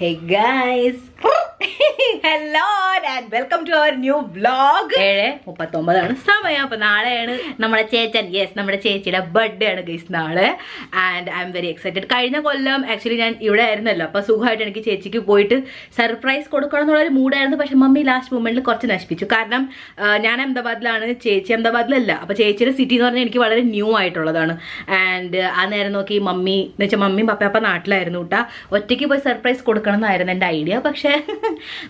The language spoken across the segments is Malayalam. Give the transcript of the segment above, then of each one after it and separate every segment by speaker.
Speaker 1: Hey guys, hello and welcome to our new vlog. 7:39 സമയം. അപ്പോൾ നാളെയാണ് നമ്മുടെ ചേച്ചിയുടെ ബർത്ത്ഡേ ആണ് ഗൈസ് നാളെ. And I am very excited. കഴിഞ്ഞ കൊല്ലം ആക്ച്വലി ഞാൻ ഇവിടെ ആയിരുന്നല്ലോ, അപ്പോൾ സുഖമായിട്ട് എനിക്ക് ചേച്ചിക്ക് പോയിട്ട് സർപ്രൈസ് കൊടുക്കണം എന്നുള്ളൊരു മൂഡായിരുന്നു. പക്ഷെ മമ്മി ലാസ്റ്റ് മൊമെന്റിൽ കുറച്ച് നശിപ്പിച്ചു. കാരണം ഞാൻ അഹമ്മദാബാദിലാണ്, ചേച്ചി അഹമ്മദാബാദിലല്ല. അപ്പോൾ ചേച്ചിയുടെ സിറ്റി എന്ന് പറഞ്ഞാൽ എനിക്ക് വളരെ ന്യൂ ആയിട്ടുള്ളതാണ്. ആൻഡ് ആ നേരം നോക്കി മമ്മി എന്ന് വെച്ചാൽ മമ്മിയും പപ്പ നാട്ടിലായിരുന്നു കേട്ടാ. ഒറ്റയ്ക്ക് പോയി സർപ്രൈസ് കൊടുക്കണം എന്നായിരുന്നു എൻ്റെ ഐഡിയ. പക്ഷേ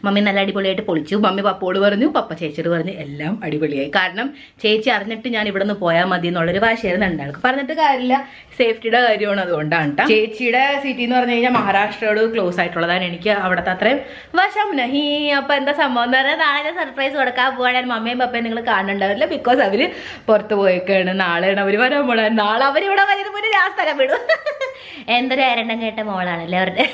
Speaker 1: മമ്മി നല്ല അടിപൊളിയായിട്ട് പൊളിച്ചു. മമ്മി പപ്പോട് പറഞ്ഞു, പപ്പ ചേച്ചിയോട് പറഞ്ഞു, എല്ലാം അടിപൊളിയായി. കാരണം ചേച്ചി അറിഞ്ഞിട്ട് ഞാൻ ഇവിടെ നിന്ന് പോയാൽ മതി എന്നുള്ളൊരു വാശിയായിരുന്നു രണ്ടാൾക്ക്. പറഞ്ഞിട്ട് കാര്യമില്ല, സേഫ്റ്റിയുടെ കാര്യമാണ്, അതുകൊണ്ടാണ് കേട്ടോ. ചേച്ചിയുടെ സിറ്റി എന്ന് പറഞ്ഞു കഴിഞ്ഞാൽ മഹാരാഷ്ട്രയോട് ക്ലോസ് ആയിട്ടുള്ളതാണ്. എനിക്ക് അവിടുത്തെ അത്രയും വശം നഹി. അപ്പൊ എന്താ സംഭവം എന്ന് പറഞ്ഞാൽ നാളെ സർപ്രൈസ് കൊടുക്കാൻ പോകാൻ മമ്മയും പപ്പയും നിങ്ങൾ കാണുന്നുണ്ടാവില്ല. ബിക്കോസ് അവര് പുറത്ത് പോയേക്കാണ്. നാളെയാണ് അവര് വരാൻ പോണത്. നാളെ അവരിവിടെ വരുമ്പോൾ ഞാൻ സ്ഥലം വിടും. എന്തൊരു അരണ്ടം കേട്ട മോളാണല്ലേ അവരുടെ.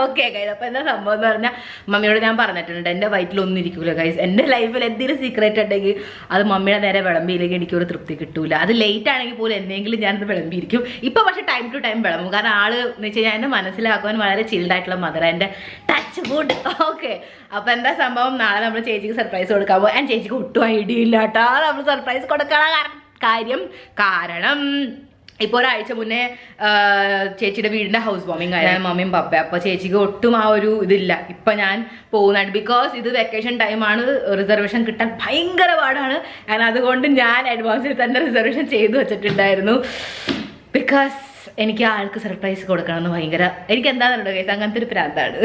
Speaker 1: ഓക്കെ ഗൈസ്, അപ്പൊ എന്താ സംഭവം എന്ന് പറഞ്ഞാൽ മമ്മിയോട് ഞാൻ പറഞ്ഞിട്ടുണ്ട്, എന്റെ വയറ്റിലൊന്നും ഇരിക്കൂല ഗൈസ്. എന്റെ ലൈഫിൽ എന്തെങ്കിലും സീക്രറ്റ് ഉണ്ടെങ്കിൽ അത് മമ്മിയുടെ നേരെ വിളമ്പിയില്ലെങ്കിൽ എനിക്കൊരു തൃപ്തി കിട്ടൂല. അത് ലേറ്റ് ആണെങ്കിൽ പോലും എന്തെങ്കിലും ഞാനത് വിളമ്പിയിരിക്കും. ഇപ്പൊ പക്ഷെ ടൈം ടു ടൈം വിളമ്പും. കാരണം ആള് എന്ന് വെച്ച് കഴിഞ്ഞാൽ എന്നെ മനസ്സിലാക്കുവാൻ വളരെ ചിൽഡായിട്ടുള്ള മദർ, എന്റെ ടച്ച് ഫുഡ്. ഓക്കെ, അപ്പൊ എന്താ സംഭവം, നാളെ നമ്മൾ ചേച്ചിക്ക് സർപ്രൈസ് കൊടുക്കാൻ പോകും. ഞാൻ ചേച്ചിക്ക് ഒട്ടും ഐഡിയ ഇല്ല കേട്ടോ നമ്മൾ സർപ്രൈസ് കൊടുക്കാൻ കാരണം ഇപ്പോൾ ഒരാഴ്ച മുന്നേ ചേച്ചിയുടെ വീടിന്റെ ഹൗസ് വാമിംഗ് ആയ മമ്മിയും പപ്പ. അപ്പൊ ചേച്ചിക്ക് ഒട്ടും ആ ഒരു ഇതില്ല. ഇപ്പൊ ഞാൻ പോകുന്നുണ്ട്. ബിക്കോസ് ഇത് വെക്കേഷൻ ടൈമാണ്, റിസർവേഷൻ കിട്ടാൻ ഭയങ്കര പാടാണ്. അതുകൊണ്ട് ഞാൻ അഡ്വാൻസിൽ തന്നെ റിസർവേഷൻ ചെയ്തു വെച്ചിട്ടുണ്ടായിരുന്നു. ബിക്കോസ് എനിക്ക് ആൾക്ക് സർപ്രൈസ് കൊടുക്കണം എന്ന് ഭയങ്കര, എനിക്ക് എന്താണെന്നുണ്ടോ കേസ്, അങ്ങനത്തെ ഒരു പ്രാന്താണ്.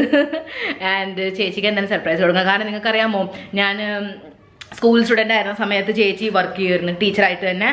Speaker 1: ആൻഡ് ചേച്ചിക്ക് എന്തായാലും സർപ്രൈസ് കൊടുക്കണം. കാരണം നിങ്ങൾക്കറിയാമോ, ഞാൻ സ്കൂൾ സ്റ്റുഡൻ്റ് ആയിരുന്ന സമയത്ത് ചേച്ചി വർക്ക് ചെയ്യുമായിരുന്നു ടീച്ചറായിട്ട് തന്നെ.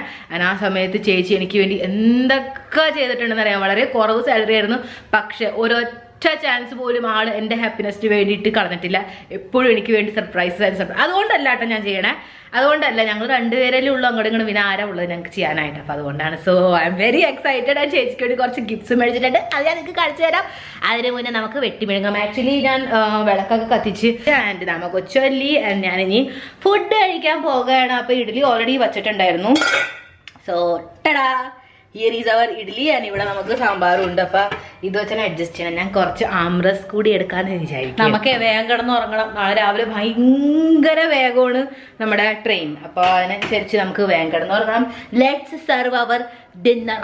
Speaker 1: ആ സമയത്ത് ചേച്ചി എനിക്ക് വേണ്ടി എന്തൊക്കെ ചെയ്തിട്ടുണ്ടെന്ന് അറിയാം. വളരെ കുറവ് സാലറി ആയിരുന്നു, പക്ഷെ ഒരൊറ്റ ചാൻസ് പോലും ആൾ എൻ്റെ ഹാപ്പിനെസ്സിന് വേണ്ടിയിട്ട് കളഞ്ഞിട്ടില്ല. എപ്പോഴും എനിക്ക് വേണ്ടി സർപ്രൈസ്. അതുകൊണ്ടല്ല കേട്ടോ ഞാൻ ചെയ്യണേ, അതുകൊണ്ടല്ല, ഞങ്ങൾ രണ്ടുപേരല്ലേ ഉള്ളൂ അങ്ങോട്ടും ഇങ്ങോട്ടും, പിന്നെ ആരാ ഉള്ളത് ഞങ്ങൾക്ക് ചെയ്യാനായിട്ട്. അപ്പോൾ അതുകൊണ്ടാണ്. So I am very excited. And ചേച്ചിക്ക് വേണ്ടി കുറച്ച് ഗിഫ്റ്റ്സ് മേടിച്ചിട്ടുണ്ട്. അത് ഞാൻ നിങ്ങൾക്ക് കാണിച്ചു തരാം. അതിന് മുന്നേ നമുക്ക് വെട്ടിമിഴുങ്ങാം. ആക്ച്വലി ഞാൻ വിളക്കൊക്കെ കത്തിച്ച് ആൻഡ് നമുക്ക് ചൊല്ലി ഞാൻ ഇനി ഫുഡ് കഴിക്കാൻ പോകുകയാണ്. അപ്പോൾ ഇഡ്ഡലി ഓൾറെഡി വച്ചിട്ടുണ്ടായിരുന്നു. So tada, here is our idli. And ഇവിടെ നമുക്ക് സാമ്പാറും ഉണ്ട്. അപ്പൊ ഇത് വെച്ചാൽ അഡ്ജസ്റ്റ് ചെയ്യണം. ഞാൻ കുറച്ച് ആംറസ് കൂടി എടുക്കാന്ന് വിചാരിക്കും. നമുക്ക് വേഗം കിടന്ന് ഉറങ്ങണം. നാളെ രാവിലെ ഭയങ്കര വേഗമാണ് നമ്മുടെ ട്രെയിൻ. അപ്പൊ അതിനനുസരിച്ച് നമുക്ക് വേഗം കിടന്ന് ഉറങ്ങണം. Let's serve our dinner.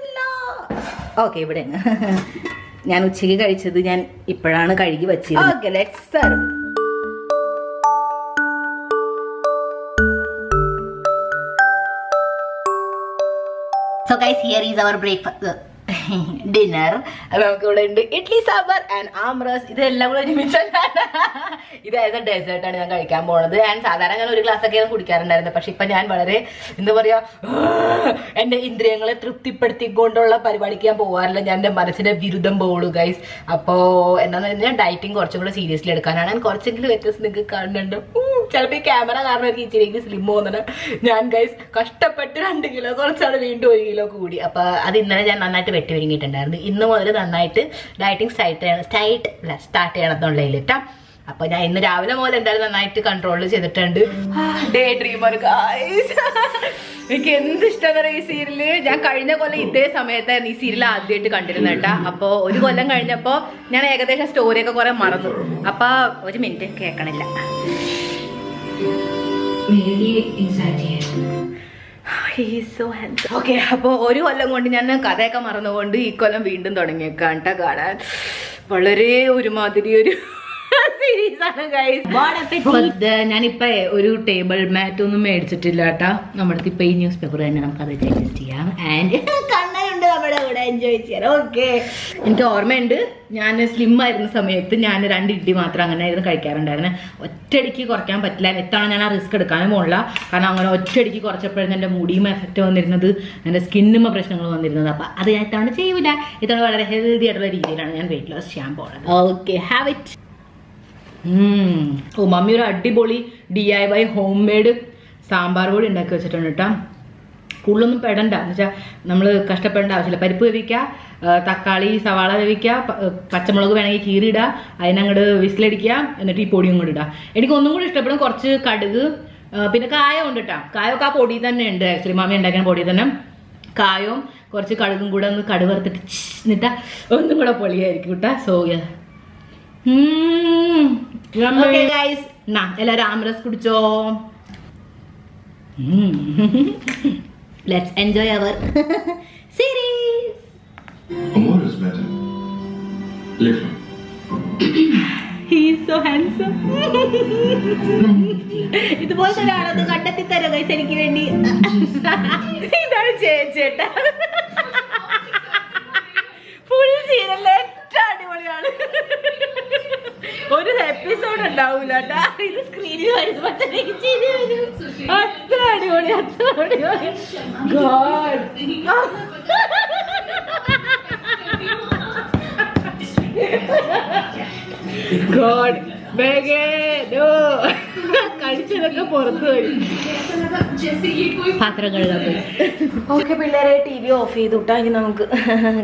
Speaker 1: ഇല്ല. ഓക്കെ, ഇവിടെ ഞാൻ ഉച്ചയ്ക്ക് കഴിച്ചത് ഞാൻ ഇപ്പോഴാണ് കഴുകി വെച്ചത്. Okay, let's serve. So guys, here is our breakfast dinner. നമുക്ക് ഇവിടെ ഉണ്ട് ഇഡ്ലി സാമ്പാർ ആൻഡ് ആംറസ്. ഇതെല്ലാം കൂടെ ഒരുമിച്ചാണ്. ഇത് ആസ് എ ഡെസേർട്ടാണ് ഞാൻ കഴിക്കാൻ പോണത്. ആൻഡ് സാധാരണ ഞാൻ ഒരു ഗ്ലാസ് ഒക്കെയാണ് കുടിക്കാറുണ്ടായിരുന്നത്. പക്ഷെ ഇപ്പൊ ഞാൻ വളരെ എന്താ പറയാ, എന്റെ ഇന്ദ്രിയങ്ങളെ തൃപ്തിപ്പെടുത്തിക്കൊണ്ടുള്ള പരിപാടിക്ക് ഞാൻ പോകാറില്ല. ഞാൻ എന്റെ മനസ്സിന്റെ വിരുദ്ധം പോകുള്ളൂ ഗൈസ്. അപ്പോ എന്താന്ന് പറഞ്ഞാൽ ഡയറ്റിങ് കുറച്ചും കൂടെ സീരിയസ്ലി എടുക്കാനാണ്. ഞാൻ കുറച്ചെങ്കിലും വ്യത്യാസം നിങ്ങൾക്ക് കാണുന്നുണ്ട്. ചിലപ്പോൾ ഈ ക്യാമറ കാരണം എനിക്ക് ഇച്ചിരി സ്ലിം പോകുന്നത്. ഞാൻ ഗൈസ് കഷ്ടപ്പെട്ട് 2 കിലോ കുറച്ചാണ്, വീണ്ടും 1 കിലോ കൂടി. അപ്പൊ അത് ഇന്നലെ ഞാൻ നന്നായിട്ട് വെട്ടി ഒരുങ്ങിയിട്ടുണ്ടായിരുന്നു. ഇന്ന് മുതൽ നന്നായിട്ട് ഡയറ്റിങ് സ്റ്റാർട്ട് ചെയ്യണമെന്നുള്ളതിൽ കേട്ടോ. അപ്പൊ ഞാൻ ഇന്ന് രാവിലെ മുതൽ എന്തായാലും നന്നായിട്ട് കൺട്രോൾ ചെയ്തിട്ടുണ്ട്. Day dreamer guys. എനിക്ക് എന്ത് ഇഷ്ടമാണ് ഈ സീരിയല്. ഞാൻ കഴിഞ്ഞ കൊല്ലം ഇതേ സമയത്തായിരുന്നു ഈ സീരിയൽ ആദ്യമായിട്ട് കണ്ടിരുന്നത് കേട്ടാ. അപ്പോൾ 1 കൊല്ലം കഴിഞ്ഞപ്പോൾ ഞാൻ ഏകദേശം സ്റ്റോറിയൊക്കെ കുറെ മറന്നു. അപ്പൊ 1 മിനിറ്റ് കേൾക്കണില്ല. ഓക്കെ, അപ്പോൾ 1 കൊല്ലം കൊണ്ട് ഞാൻ കഥയൊക്കെ മറന്നുകൊണ്ട് ഈ കൊല്ലം വീണ്ടും തുടങ്ങിയേക്കാണ് കേട്ടോ കാണാൻ. വളരെ ഒരുമാതിരി ഒരു സീരീസ് ആണ് ഗൈസ്. ഞാനിപ്പോ ഒരു ടേബിൾ മാറ്റ് ഒന്നും മേടിച്ചിട്ടില്ല കേട്ടാ. നമ്മുടെ ഇപ്പൊ ഈ ന്യൂസ് പേപ്പർ തന്നെ നമുക്ക് അത് അഡ്ജസ്റ്റ് ചെയ്യാം. ആൻഡ് കണ്ണനുണ്ട് നമ്മുടെ കൂടെ, എൻജോയ് ചെയ്യാം. ഓക്കെ, എനിക്ക് ഓർമ്മയുണ്ട് ഞാൻ സ്ലിം ആയിരുന്ന സമയത്ത് ഞാൻ 2 ഇഡ്ഡലി മാത്രം അങ്ങനെ ആയിരുന്നു കഴിക്കാറുണ്ടായിരുന്നു. ഒറ്റയടിക്ക് കുറയ്ക്കാൻ പറ്റില്ല. എത്താണ് ഞാൻ ആ റിസ്ക് എടുക്കാനും പോകില്ല. കാരണം അങ്ങനെ ഒറ്റയടിക്ക് കുറച്ചപ്പോഴാണ് എൻ്റെ മുടിയും എഫക്റ്റ് വന്നിരുന്നത്, എൻ്റെ സ്കിന്നും പ്രശ്നങ്ങൾ വന്നിരുന്നത്. അപ്പം അത് ഞാൻ ഇത്തവണ ചെയ്യൂല. ഇത്തവണ വളരെ ഹെൽത്തി ആയിട്ടുള്ള രീതിയിലാണ് ഞാൻ വെയിറ്റ് ലോസ് ചെയ്യാൻ പോകുന്നത്. Okay, have it. മമ്മി ഒരു അടിപൊളി DIY ഹോം മെയ്ഡ് സാമ്പാർ പൊടി ഉണ്ടാക്കി വെച്ചിട്ടുണ്ട് കേട്ടോ. കൂടുതലൊന്നും പെടണ്ട എന്ന് വെച്ചാൽ നമ്മൾ കഷ്ടപ്പെടേണ്ട ആവശ്യമില്ല. പരിപ്പ് വേവിക്കുക, തക്കാളി സവാള വേവിക്കുക, പച്ചമുളക് വേണമെങ്കിൽ കീറിയിടുക, അതിനങ്ങോട്ട് വിസിലടിക്കുക, എന്നിട്ട് ഈ പൊടിയും കൂടി ഇടുക. എനിക്ക് ഒന്നും കൂടി ഇഷ്ടപ്പെടും കുറച്ച് കടുക്, പിന്നെ കായം ഉണ്ട് കേട്ടോ. കായമൊക്കെ ആ പൊടി തന്നെ ഉണ്ട്. ആക്ച്വലി മാമി ഉണ്ടാക്കുന്ന പൊടി തന്നെ. കായവും കുറച്ച് കടുകും കൂടെ ഒന്ന് കടുക് വറുത്തിട്ട് എന്നിട്ടാ ഒന്നും കൂടെ പൊളിയായിരിക്കും കേട്ടാ. സോ ഗൈസ് എല്ലാരും ആംറസ് കുടിച്ചോ. Let's enjoy our series. He's so handsome. ഇതുപോലത്തെ ഒരാളൊന്ന് കണ്ടെത്തി തരോ ഗൈസ് എനിക്ക് വേണ്ടി. ഇതാണ് ചേച്ചേട്ടാ. ഫുൾ സീരിയൽ ഏറ്റവും അടിപൊളിയാണ്. ഒരു എപ്പിസോഡ് ഉണ്ടാവൂല കേട്ടാ. ഇത് സ്ക്രീനിൽ വരുമ്പോ അത്ര അടിപൊളി, അത്ര അടിപൊളി. ഗോഡ് ഗോഡ് കഴിച്ചതൊക്കെ പുറത്തു വരും. പാത്രം കഴുകാൻ പോയി. ഓക്കെ പിള്ളേരെ, TV ഓഫ് ചെയ്ത് വിട്ടാ ഇനി നമുക്ക്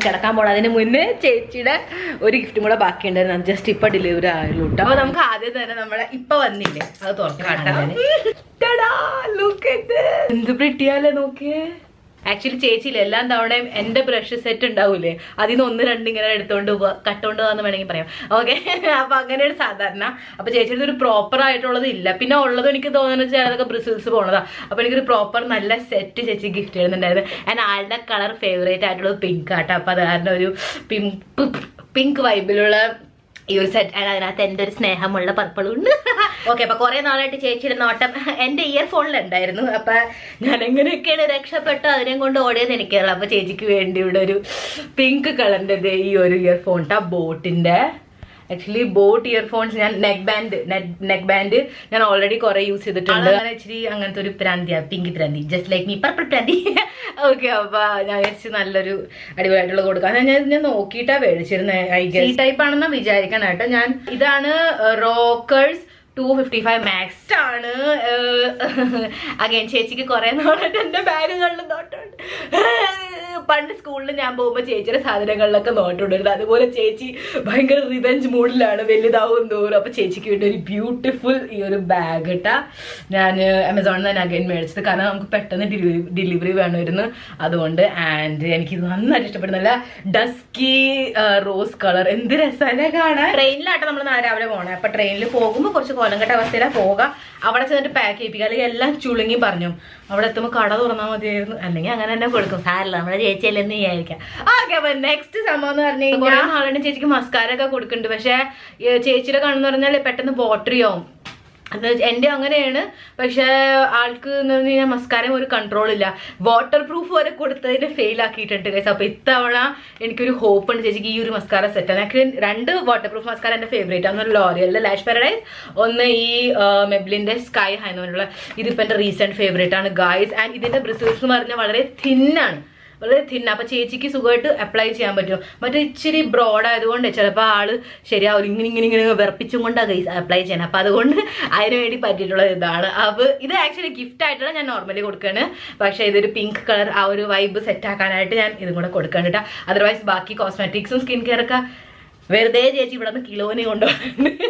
Speaker 1: കിടക്കാൻ പോകണം. അതിന് മുന്നേ ചേച്ചിയുടെ ഒരു ഗിഫ്റ്റും കൂടെ ബാക്കിയുണ്ടായിരുന്നു. ജസ്റ്റ് ഇപ്പൊ ഡെലിവറി ആയുള്ളൂ കേട്ടോ. അപ്പൊ നമുക്ക് ആദ്യം തന്നെ നമ്മളെ ഇപ്പൊ വന്നില്ലേ അത് തുറക്കാം. എന്ത് പ്രിട്ടിയാലേ നോക്കിയേ. ആക്ച്വലി ചേച്ചിയില്ല എല്ലാം തവണയും എന്റെ ബ്രഷ് സെറ്റ് ഉണ്ടാവൂലേ അതിൽ നിന്ന് 1-2 ഇങ്ങനെ എടുത്തോണ്ട് പോവാ, കട്ടോണ്ട് പോവാന്ന് വേണമെങ്കിൽ പറയാം. ഓക്കെ, അപ്പൊ അങ്ങനെയാണ് സാധാരണ. അപ്പൊ ചേച്ചിയുടെ ഒരു പ്രോപ്പർ ആയിട്ടുള്ളത് ഇല്ല. പിന്നെ ഉള്ളത് എനിക്ക് തോന്നുന്നത് വെച്ചാൽ അതൊക്കെ ബ്രിസിൽസ് പോണതാ. അപ്പൊ എനിക്കൊരു പ്രോപ്പർ നല്ല സെറ്റ് ചേച്ചി ഗിഫ്റ്റ് ചെയ്യുന്നുണ്ടായിരുന്നു. ആൻഡ് ആളുടെ കളർ ഫേവറേറ്റ് ആയിട്ടുള്ളത് പിങ്ക് ആട്ടോ. അപ്പൊ അത് കാരണം ഒരു പിങ്ക് വൈബിലുള്ള ഈ ഒരു സെറ്റ്. അതിനകത്ത് എൻ്റെ ഒരു സ്നേഹമുള്ള പർപ്പിളും ഉണ്ട്. ഓക്കെ, അപ്പൊ കുറെ നാളായിട്ട് ചേച്ചിയുടെ നോട്ടം എൻ്റെ ഇയർഫോണിലുണ്ടായിരുന്നു. അപ്പൊ ഞാൻ എങ്ങനെയൊക്കെയാണ് രക്ഷപ്പെട്ട് അതിനെ കൊണ്ട് ഓടിയത് എനിക്കുള്ള. അപ്പൊ ചേച്ചിക്ക് വേണ്ടി ഇവിടെ ഒരു പിങ്ക് കളറിൻ്റെ ഈ ഒരു ഇയർഫോൺ ട്ടാ, ബോട്ടിന്റെ. ആക്ച്വലി ബോട്ട് ഇയർഫോൺസ് ഞാൻ നെക്ക് ബാൻഡ് ഞാൻ ഓൾറെഡി കുറെ യൂസ് ചെയ്തിട്ടുണ്ട്. ഇച്ചിരി അങ്ങനത്തെ ഒരു പ്രാന്തിയാ, പിങ്ക് പ്രാന്തി, ജസ്റ്റ് ലൈക്ക് മീ പർപ്പിൾ പ്രാന്തി. ഓക്കെ, അപ്പൊ ഞാൻ വിചാരിച്ച് നല്ലൊരു അടിപൊളിയായിട്ടുള്ള കൊടുക്കാം. ഞാൻ നോക്കിയിട്ടാ മേടിച്ചിരുന്നത്. ഐ ഗെസ് ഈ ടൈപ്പ് ആണെന്നാ വിചാരിക്കണം കേട്ടോ. ഞാൻ ഇതാണ് റോക്കേഴ്സ് 255 മാക്സ് ആണ്. അഗൈൻ ചേച്ചിക്ക് കുറെ നോട്ടുണ്ട് എന്റെ ബാഗുകളിൽ നോട്ടുണ്ട്. പണ്ട് സ്കൂളിൽ ഞാൻ പോകുമ്പോൾ ചേച്ചിയുടെ സാധനങ്ങളിലൊക്കെ നോട്ടുണ്ടായിരുന്നു. അതുപോലെ ചേച്ചി ഭയങ്കര റിവെഞ്ച് മൂഡിലാണ് വലുതാവും തോറും. അപ്പൊ ചേച്ചിക്ക് വേണ്ടി ഒരു ബ്യൂട്ടിഫുൾ ഈ ഒരു ബാഗ് ഇട്ടാ ഞാൻ ആമസോണിൽ തന്നെ അഗൈൻ മേടിച്ചത്. കാരണം നമുക്ക് പെട്ടെന്ന് ഡെലിവറി വേണമായിരുന്നു അതുകൊണ്ട്. ആൻഡ് എനിക്കിത് നന്നായിട്ട് ഇഷ്ടപ്പെടും. നല്ല ഡസ്കി റോസ് കളർ, എന്ത് രസമല്ലേ കാണാൻ. ട്രെയിനിലാട്ടോ നമ്മൾ രാവിലെ പോകണം. അപ്പൊ ട്രെയിനിൽ പോകുമ്പോൾ കുറച്ച് കൊല്ലംകെട്ട അവസ്ഥയിലാണ് പോകാം. അവിടെ ചെന്നിട്ട് പാക്ക് ചെയ്യിപ്പിക്കുക, അല്ലെങ്കിൽ എല്ലാം ചുളുങ്ങി പറഞ്ഞു. അവിടെ എത്തുമ്പോൾ കട തുറന്നാൽ മതിയായിരുന്നു, അല്ലെങ്കിൽ അങ്ങനെ തന്നെ കൊടുക്കും. സാരല്ല, നമ്മുടെ ചേച്ചിയല്ലെന്ന് വിചാരിക്കാം. ഓക്കെ, അപ്പൊ നെക്സ്റ്റ് സംഭവം എന്ന് പറഞ്ഞു കഴിഞ്ഞാൽ നാളെ ചേച്ചിക്ക് മസ്കാര ഒക്കെ കൊടുക്കുന്നുണ്ട്. പക്ഷെ ചേച്ചിയുടെ കണ്ണെന്ന് പറഞ്ഞാൽ പെട്ടെന്ന് വാട്ടറി ആവും. എൻ്റെ അങ്ങനെയാണ്. പക്ഷെ ആൾക്ക് എന്ന് പറഞ്ഞു കഴിഞ്ഞാൽ മസ്കാരം ഒരു കൺട്രോൾ ഇല്ല. വാട്ടർ പ്രൂഫ് വരെ കൊടുത്തതിന് ഫെയിൽ ആക്കിയിട്ടുണ്ട് ഗൈസ്. അപ്പൊ ഇത്തവണ എനിക്കൊരു ഹോപ്പ് ഉണ്ട് ചേച്ചിക്ക് ഈ ഒരു മസ്കാര സെറ്റാണ്. ആക്ച്വലി 2 വാട്ടർ പ്രൂഫ് മസ്കാര എൻ്റെ ഫേവറേറ്റ് ആണ്. ഒന്ന് ലോറിയലിന്റെ ലാഷ് പാരഡൈസ്, ഒന്ന് ഈ മെബ്ലിന്റെ സ്കൈ ഹൈ എന്ന് പറഞ്ഞുള്ള. ഇതിപ്പോ എൻ്റെ റീസെന്റ് ഫേവറേറ്റ് ആണ് ഗൈസ്. ആൻഡ് ഇതിന്റെ ബ്രിസിൽസ് എന്ന് പറഞ്ഞാൽ വളരെ തിന്നാണ്, വളരെ തിന്ന. അപ്പൊ ചേച്ചിക്ക് സുഖമായിട്ട് അപ്ലൈ ചെയ്യാൻ പറ്റും. മറ്റേ ഇച്ചിരി ബ്രോഡ് ആയതുകൊണ്ട് ചിലപ്പോൾ ആള് ശരിയാവും, ഇങ്ങനെ വെറുപ്പിച്ചും കൊണ്ടാണ് ഗൈസ് അപ്ലൈ ചെയ്യണം. അപ്പൊ അതുകൊണ്ട് അതിന് വേണ്ടി പറ്റിയിട്ടുള്ള ഇതാണ്. അപ്പൊ ഇത് ആക്ച്വലി ഗിഫ്റ്റ് ആയിട്ടുള്ള ഞാൻ നോർമലി കൊടുക്കാണ്. പക്ഷെ ഇതൊരു പിങ്ക് കളർ ആ ഒരു വൈബ് സെറ്റ് ആക്കാനായിട്ട് ഞാൻ ഇതും കൂടെ കൊടുക്കാൻ കേട്ടോ. അതർവൈസ് ബാക്കി കോസ്മെറ്റിക്സും സ്കിൻ കെയർ ഒക്കെ വെറുതെ ചേച്ചി ഇവിടെ നിന്ന് കിലോനെ കൊണ്ടുപോകുന്നുണ്ട്.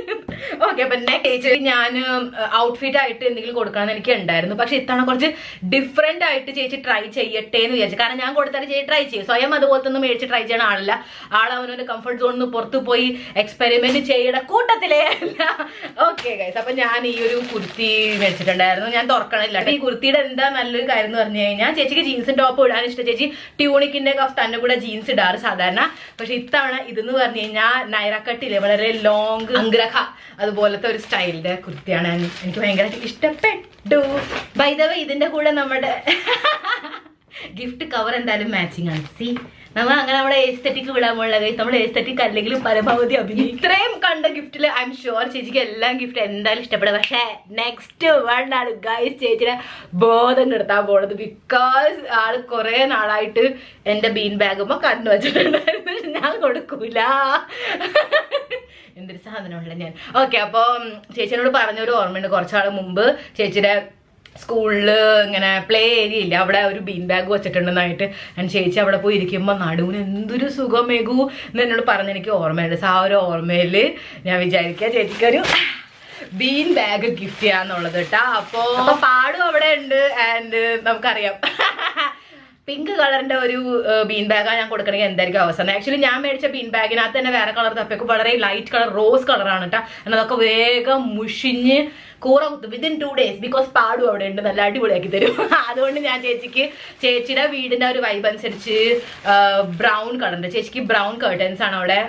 Speaker 1: ഓക്കെ, അപ്പൊ ചേച്ചി ഞാൻ ഔട്ട്ഫിറ്റ് ആയിട്ട് എന്തെങ്കിലും കൊടുക്കണമെന്ന് എനിക്ക് ഉണ്ടായിരുന്നു. പക്ഷെ ഇത്തവണ കുറച്ച് ഡിഫറെന്റ് ആയിട്ട് ചേച്ചി ട്രൈ ചെയ്യട്ടെ എന്ന് വിചാരിച്ചു. കാരണം ഞാൻ കൊടുത്താലും ചേച്ചി ട്രൈ ചെയ്യും. സ്വയം അതുപോലത്തെ ഒന്നും മേടിച്ച് ട്രൈ ചെയ്യണ ആളല്ല. അവനൊരു കംഫർട്ട് സോണിൽ നിന്ന് പുറത്ത് പോയി എക്സ്പെരിമെന്റ് ചെയ്യണ കൂട്ടത്തിലേ അല്ല. ഓക്കെ ഗൈസ്, അപ്പൊ ഞാൻ ഈ ഒരു കുർത്തി മേടിച്ചിട്ടുണ്ടായിരുന്നു. ഞാൻ തുറക്കണില്ല. ഈ കുർത്തിയുടെ എന്താ നല്ലൊരു കാര്യം എന്ന് പറഞ്ഞു കഴിഞ്ഞാൽ ചേച്ചിക്ക് ജീൻസും ടോപ്പ് ഇടാൻ ഇഷ്ടം. ചേച്ചി ട്യൂണിക്കിന്റെ തന്നെ കൂടെ ജീൻസ് ഇടാറ് സാധാരണ. പക്ഷെ ഇത്തവണ ഇതെന്ന് പറഞ്ഞു കഴിഞ്ഞാൽ നൈറ കട്ടില്ലേ, വളരെ ലോങ് അംഗ്രഹ അതുപോലത്തെ ഒരു സ്റ്റൈലിന്റെ കുർത്തിയാണ്. എനിക്ക് ഭയങ്കരമായിട്ട് ഇഷ്ടപ്പെട്ടു. ബൈ ദ വേ ഇതിന്റെ കൂടെ നമ്മുടെ ഗിഫ്റ്റ് കവർ എന്തായാലും മാച്ചിങ് ആണ്. സി നമ്മൾ അങ്ങനെ നമ്മുടെ എസ്തെറ്റിക് വിടാൻ പോലുള്ള ഗൈസ്. നമ്മൾ എസ്തെറ്റിക് അല്ലെങ്കിലും പരമാവധി അഭിനയിക്കും. ഇത്രയും കണ്ട ഗിഫ്റ്റില് ഐ എം ഷുവർ ചേച്ചിക്ക് എല്ലാം ഗിഫ്റ്റ് എന്തായാലും ഇഷ്ടപ്പെടും. പക്ഷെ നെക്സ്റ്റ് വേണ്ടാണ് ഗൈസ് ചേച്ചിയുടെ ബോധം കെടുത്താൻ പോണത്. ബിക്കോസ് ആള് കുറെ നാളായിട്ട് എന്റെ ബീൻ ബാഗുമ്പോ കണ്ണു വെച്ചിട്ടുണ്ടായിരുന്നു. ഞാൻ കൊടുക്കൂല, എന്തൊരു സാധനമുള്ള ഞാൻ. ഓക്കെ, അപ്പൊ ചേച്ചിനോട് പറഞ്ഞൊരു ഓർമ്മയുണ്ട്. കുറച്ചാൾ മുമ്പ് ചേച്ചിയുടെ സ്കൂളില് ഇങ്ങനെ പ്ലേ ഏരിയ ഇല്ല, അവിടെ ഒരു ബീൻ ബാഗ് വെച്ചിട്ടുണ്ടെന്നായിട്ട്. ഞാൻ ചേച്ചി അവിടെ പോയി ഇരിക്കുമ്പോൾ നടുവിന് എന്തൊരു സുഖമേകൂ എന്ന് എന്നോട് പറഞ്ഞെനിക്ക് ഓർമ്മയുണ്ട്. ആ ഒരു ഓർമ്മയിൽ ഞാൻ വിചാരിക്കുക ചേച്ചിക്കൊരു ബീൻ ബാഗ് ഗിഫ്റ്റ് ചെയ്യാന്നുള്ളത് കേട്ടാ. അപ്പൊ പാടും അവിടെ ഉണ്ട്. ആൻഡ് നമുക്കറിയാം പിങ്ക് കളറിന്റെ ഒരു ബീൻ ബാഗാണ് ഞാൻ കൊടുക്കണമെങ്കിൽ എന്തായിരിക്കും അവസാനം. ആക്ച്വലി ഞാൻ മേടിച്ച ബീൻ ബാഗിനകത്ത് തന്നെ വേറെ കളർ തപ്പേക്കും വളരെ ലൈറ്റ് കളർ റോസ് കളറാണ് കേട്ടോ. എന്നതൊക്കെ വേഗം മുഷിഞ്ഞ് കൂറ കുത്തും വിതിൻ 2 days. ബിക്കോസ് പാടും അവിടെ ഉണ്ട്, നല്ല അടിപൊളിയാക്കി തരും. അതുകൊണ്ട് ഞാൻ ചേച്ചിയുടെ വീടിന്റെ ഒരു വൈബ് അനുസരിച്ച് ബ്രൗൺ കളറിന്റെ ചേച്ചിക്ക് ബ്രൗൺ കർട്ടൻസ് ആണ് അവിടെ,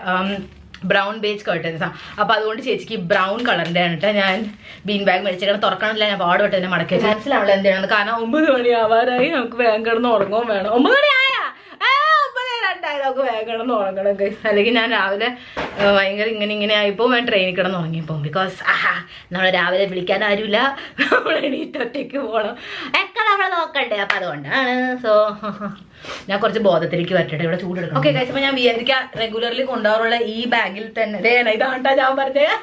Speaker 1: ബ്രൗൺ ബേജ് കർട്ടൻസ് ആണ്. അപ്പൊ അതുകൊണ്ട് ചേച്ചിക്ക് ബ്രൗൺ കളറിന്റെ ആണ് കേട്ടോ ഞാൻ ബീൻ ബാഗ് മേടിച്ചേക്കണം. തുറക്കണമില്ല, ഞാൻ പാടുപെട്ട് തന്നെ മടക്കി മനസ്സിലാവുള്ള എന്താണ്. കാരണം 9 മണി ആവാറായി, നമുക്ക് വേഗം കിടന്ന് ഉറങ്ങും വേണം. 9 മണി ആയാ 9:02 നമുക്ക് വേഗം കിടന്ന് ഉറങ്ങണം. അല്ലെങ്കിൽ ഞാൻ രാവിലെ ഭയങ്കര ഇങ്ങനെ ആയിപ്പോ ഞാൻ ട്രെയിനിൽ കിടന്ന് ഉറങ്ങിപ്പോ. ബിക്കോസ് നമ്മളെ രാവിലെ വിളിക്കാൻ ആരുമില്ല, നമ്മൾ എണീറ്റ് ഒറ്റയ്ക്ക് പോകണം, ഒക്കെ നമ്മളെ നോക്കണ്ടേ. അപ്പൊ അതുകൊണ്ടാണ്. സോ ഞാൻ കുറച്ച് ബോധത്തിലേക്ക് വരട്ടെ, ഇവിടെ ചൂടെടുക്കണം. ഓക്കെ ഗൈസ്, അപ്പൊ ഞാൻ വിചാരിക്കാം റെഗുലർലി കൊണ്ടുപോകാറുള്ള ഈ ബാഗിൽ തന്നെ ഇതാണ്ടാ ഞാൻ പറഞ്ഞത്.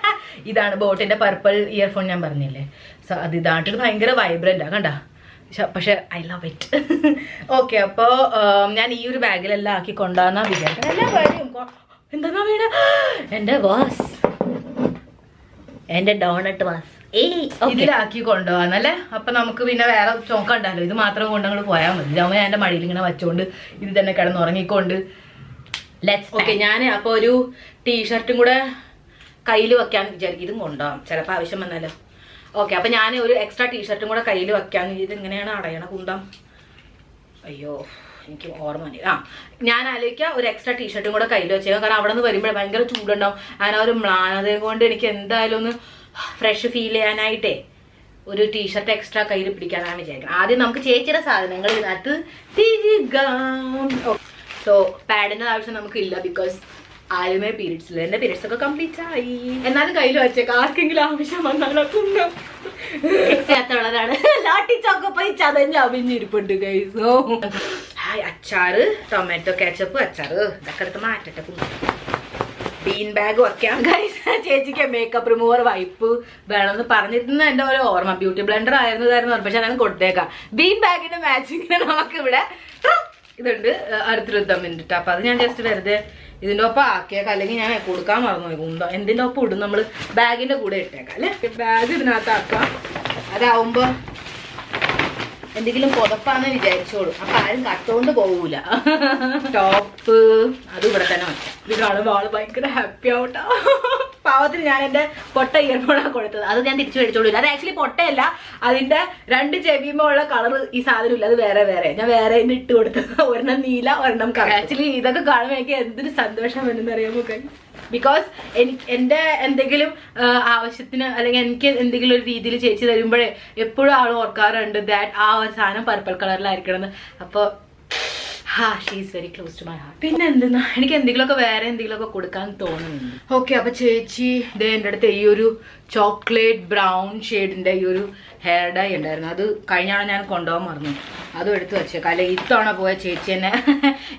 Speaker 1: ഇതാണ് ബോട്ടിന്റെ പർപ്പിൾ ഇയർഫോൺ ഞാൻ പറഞ്ഞില്ലേ. സോ അത് ഇതാണ്ടിട്ട് ഭയങ്കര വൈബ്രന്റ് ആ കണ്ട. പക്ഷെ ഐ ലവ് ഇറ്റ്. ഓക്കെ, അപ്പോ ഞാൻ ഈ ഒരു ബാഗിലെല്ലാം ആക്കി കൊണ്ടുവന്നാ വിചാരിക്കാം. എല്ലാ കാര്യം എന്താ വീട് എന്റെ വാസ്, എന്റെ ഡോണറ്റ് വാസ് ഇതിലാക്കി കൊണ്ടുപോകാന്നല്ലേ. അപ്പൊ നമുക്ക് പിന്നെ വേറെ ചോക്കണ്ടല്ലോ, ഇത് മാത്രം കൊണ്ടങ്ങോട്ട് പോയാൽ മതി. ഇതാവുമ്പോൾ ഞാൻ എന്റെ മടിയിൽ ഇങ്ങനെ വെച്ചോണ്ട് ഇത് തന്നെ കിടന്ന് ഉറങ്ങിക്കൊണ്ട് ലെറ്റ്സ്. ഓക്കെ, ഞാൻ അപ്പൊ ഒരു ടീഷർട്ടും കൂടെ കയ്യിൽ വെക്കാന്ന് വിചാരിക്കും. ഇതും കൊണ്ടുപോകാം ചിലപ്പോൾ ആവശ്യം വന്നാലോ. ഓക്കെ, അപ്പൊ ഞാൻ ഒരു എക്സ്ട്രാ ടീഷർട്ടും കൂടെ കയ്യിൽ വെക്കാന്ന്. ഇത് ഇങ്ങനെയാണ് അടയണ കുന്തം. അയ്യോ എനിക്ക് ഓർമ്മ ഞാൻ ആലോചിക്കാം ഒരു എക്സ്ട്രാ ടീഷർട്ടും കൂടെ കയ്യിൽ വെച്ചേക്കാം. കാരണം അവിടെ നിന്ന് വരുമ്പോൾ ഭയങ്കര ചൂടുണ്ടാവും. അങ്ങനെ ഒരു മ്ലാനതയും കൊണ്ട് എനിക്ക് എന്തായാലും ഒന്ന് ഫ്രഷ് ഫീൽ ചെയ്യാനായിട്ടേ ഒരു ടീഷർട്ട് എക്സ്ട്രാ കയ്യിൽ പിടിക്കാനാണ് വിചാരിക്കുന്നത്. ആദ്യം നമുക്ക് ചേച്ചിയുടെ സാധനങ്ങൾ ഇതിനകത്ത് തിരികാം. സോ പാഡിന്റെ ആവശ്യം നമുക്കില്ല, ബിക്കോസ് ആദ്യമേ പീരീഡ്സിൽ എന്റെ പീരീഡ്സ് ഒക്കെ കംപ്ലീറ്റ് ആയി. എന്നാലും കയ്യിൽ വെച്ചേക്കാം, ആർക്കെങ്കിലും ആവശ്യം വന്നാലോ ഉള്ളതാണ്. ലാട്ടി ചോക്കപ്പൈ ചതഞ്ഞ് അവിഞ്ഞിരിപ്പുണ്ട് ഗൈസ്. അച്ചാറ്, ടൊമാറ്റോ കെച്ചപ്പ് അച്ചാറ് ഇതൊക്കെ എടുത്ത് മാറ്റട്ടെ. ബീൻ ബാഗ് വെക്കാം ഗൈസ്. ചേച്ചിക്ക് മേക്കപ്പ് റിമൂവർ വൈപ്പ് വേണമെന്ന് പറഞ്ഞിരുന്ന എന്റെ ഓരോ ഓർമ്മ. ബ്യൂട്ടി ബ്ലെൻഡർ ആയിരുന്നു, പക്ഷെ ഞാൻ കൊടുത്തേക്കാം. ബീൻ ബാഗിന്റെ മാച്ചിങ്ങിന് നമുക്ക് ഇവിടെ ഇതുണ്ട് അടുത്തിരുത്താൻ വേണ്ടിട്ട്. അപ്പൊ അത് ഞാൻ ജസ്റ്റ് വെറുതെ ഇതിന്റെ ഒപ്പം ആക്കിയേക്കാം, അല്ലെങ്കിൽ ഞാൻ കൊടുക്കാൻ മറന്നു പോയിക്കുണ്ടോ. എന്തിന്റെ ഒപ്പം ഇടും നമ്മൾ ബാഗിന്റെ കൂടെ ഇട്ടേക്കാം അല്ലെ. ബാഗ് ഇതിനകത്ത് ആക്കാം, അതാവുമ്പോ എന്തെങ്കിലും പുതപ്പാന്ന് വിചാരിച്ചോളൂ. അപ്പൊ ആരും കട്ടുകൊണ്ട് പോകൂല. ടോപ്പ് അത് ഇവിടെ തന്നെ വെക്കാം. ഇത് കാണുമ്പോൾ ആള് ഭയങ്കര ഹാപ്പി ആവട്ടോ. പാവത്തിന് ഞാൻ എന്റെ പൊട്ട ഇയർഫോണാണ് കൊടുത്തത്. അത് ഞാൻ തിരിച്ചു മേടിച്ചോളൂ. അത് ആക്ച്വലി പൊട്ടയല്ല, അതിന്റെ 2 ചെവിയുമ്പോ ഉള്ള കളർ ഈ സാധനം ഇല്ല, അത് വേറെ ഞാൻ വേറെ ഇട്ട് കൊടുത്തത്. ഒരെണ്ണം നീല, ഒരെണ്ണം കറുപ്പ്. ആക്ച്വലി ഇതൊക്കെ കാണുമ്പോൾ എനിക്ക് എന്തൊരു സന്തോഷം എന്ന് അറിയാമോ. ബിക്കോസ് എന്റെ എന്തെങ്കിലും ആവശ്യത്തിന് അല്ലെങ്കിൽ എനിക്ക് എന്തെങ്കിലും ഒരു രീതിയിൽ ചേച്ചി തരുമ്പോഴേ എപ്പോഴും ആൾ ഓർക്കാറുണ്ട് ദാറ്റ് ആ ഒരു സാധനം പർപ്പിൾ കളറിലായിരിക്കണം. അപ്പോൾ she is very close to my heart. പിന്നെ എന്തെന്നാ എനിക്ക് എന്തെങ്കിലുമൊക്കെ വേറെ എന്തെങ്കിലുമൊക്കെ കൊടുക്കാൻ തോന്നുന്നുണ്ട്. ഓക്കെ, അപ്പൊ ചേച്ചി ഇതേ എൻ്റെ അടുത്ത് ഈ ഒരു ചോക്ലേറ്റ് ബ്രൗൺ ഷെയ്ഡിന്റെ ഈ ഒരു ഹെയർ ഡൈ ഉണ്ടായിരുന്നു. അത് കഴിഞ്ഞാണ് ഞാൻ കൊണ്ടുപോകാൻ മറന്നു. അതും എടുത്ത് വെച്ചേക്കാം. അല്ലെങ്കിൽ ഇത്തവണ പോയ ചേച്ചി എന്നെ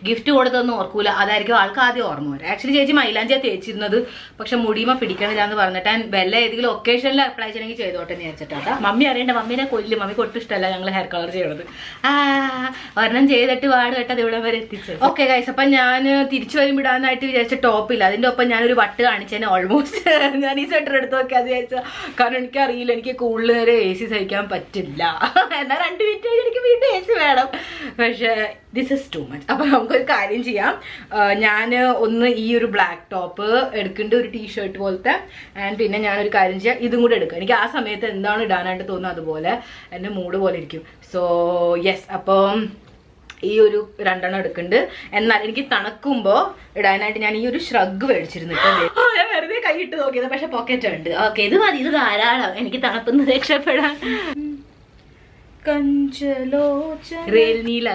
Speaker 1: ഗിഫ്റ്റ് കൊടുത്തൊന്നും ഓർക്കൂല. അതായിരിക്കും ആൾക്ക് ആദ്യം ഓർമ്മ വരും. ആക്ച്വലി ചേച്ചി മൈലാഞ്ചിയാണ് തേച്ചിരുന്നത്, പക്ഷെ മുടിയുമ പിടിക്കണില്ല എന്ന് പറഞ്ഞിട്ട് വല്ല ഏതെങ്കിലും ഒക്കേഷനിൽ അപ്ലൈ ചെയ്യണമെങ്കിൽ ചെയ്തോട്ടെ എന്ന് വെച്ചിട്ടാ. മമ്മി അറിയണ്ട, മമ്മീനെ കൊല്ലും. മമ്മിക്ക് ഒട്ടും ഇഷ്ടമല്ല ഞങ്ങൾ ഹെയർ കളർ ചെയ്യണത്. ഒരെണ്ണം ചെയ്തിട്ട് വാട് കേട്ടത് ഇവിടെ വരെ എത്തിച്ചത്. ഓക്കെ ഗൈസ്, അപ്പൊ ഞാൻ തിരിച്ചു വരുമ്പിടാനായിട്ട് വിചാരിച്ച ടോപ്പില്ല. അതിന്റെ ഒപ്പം ഞാനൊരു വട്ട് കാണിച്ചേനെ. ഓൾമോസ്റ്റ് ഞാൻ ഈ സ്വെറ്റർ എടുത്ത് നോക്കിയാൽ വിചാരിച്ച, കാരണം എനിക്കറിയില്ല, എനിക്ക് കൂടുതൽ നേരം AC സഹിക്കാൻ പറ്റില്ല. എന്നാൽ 2 മിനിറ്റ് കഴിഞ്ഞ് എനിക്ക് വീണ്ടും AC വേണം. പക്ഷെ ദിസ് ഇസ് ടു മച്ച്. അപ്പൊ നമുക്കൊരു കാര്യം ചെയ്യാം. ഞാൻ ഒന്ന് ഈ ഒരു ബ്ലാക്ക് ടോപ്പ് എടുക്കേണ്ട ഒരു ടീഷർട്ട് പോലത്തെ, ആൻഡ് പിന്നെ ഞാനൊരു കാര്യം ചെയ്യാം, ഇതും കൂടെ എടുക്കാം. എനിക്ക് ആ സമയത്ത് എന്താണ് ഇടാനായിട്ട് തോന്നുന്നത് അതുപോലെ എൻ്റെ മൂഡ് പോലെ ഇരിക്കും. സോ യെസ്, അപ്പം ഈ ഒരു 2 എണ്ണം എടുക്കുന്നുണ്ട്. എന്നാൽ എനിക്ക് തണുക്കുമ്പോൾ ഇടാനായിട്ട് ഞാൻ ഈ ഒരു ഷ്രഗ് മേടിച്ചിരുന്നു. ഞാൻ വെറുതെ കൈയിട്ട് നോക്കിയത്, പക്ഷെ പോക്കറ്റ് ഉണ്ട്. ഓക്കെ, ഇത് മതി, ഇത് ധാരാളം എനിക്ക് തണുപ്പൊന്ന് രക്ഷപ്പെടാൻ.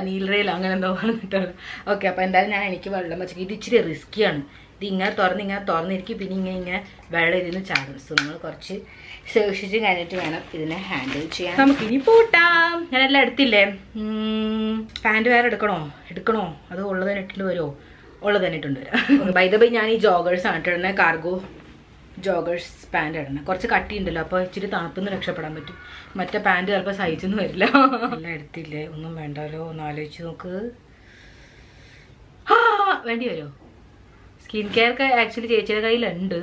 Speaker 1: നീൽറേല അങ്ങനെ എന്തോ പറഞ്ഞിട്ടുള്ളത്. ഓക്കെ, അപ്പൊ എന്തായാലും ഞാൻ എനിക്ക് വെള്ളം വെച്ചാൽ ഇത് ഇച്ചിരി റിസ്ക്കിയാണ്. ഇത് ഇങ്ങനെ തുറന്നിരിക്കും, പിന്നെ ഇങ്ങനെ വെള്ളം ഇതിന് ചാടും. സോ നമ്മൾ കുറച്ച് സൂക്ഷിച്ച് കഴിഞ്ഞിട്ട് വേണം ഇതിനെ ഹാൻഡിൽ ചെയ്യാൻ. നമുക്കിനി പൂട്ടാം. ഞാനെല്ലാം എടുത്തില്ലേ. പാൻറ് വേറെ എടുക്കണോ അത് ഉള്ളത് തന്നെ ഇട്ടിട്ട് വരുമോ? ഉള്ളത് തന്നെ ഇട്ടുണ്ട് വരാം. ബൈ ദ ബൈ ഞാൻ ഈ ജോഗേഴ്സ് ആണ് ഇട്ടിടുന്നത്, കാർഗോ ജോഗേഴ്സ് പാൻറ് ഇടണം. കുറച്ച് കട്ടിയുണ്ടല്ലോ, അപ്പോൾ ഇച്ചിരി തണുപ്പൊന്ന് രക്ഷപ്പെടാൻ പറ്റും. മറ്റേ പാൻറ് ചിലപ്പോൾ സൈസൊന്നും വരില്ല. എല്ലാം എടുത്തില്ലേ, ഒന്നും വേണ്ടല്ലോ, ഒന്ന് ആലോചിച്ച് നോക്ക്. വേണ്ടി വരുമോ? സ്കിൻ കെയർ ഒക്കെ ആക്ച്വലി ചേച്ചിയുടെ കയ്യിലുണ്ട്,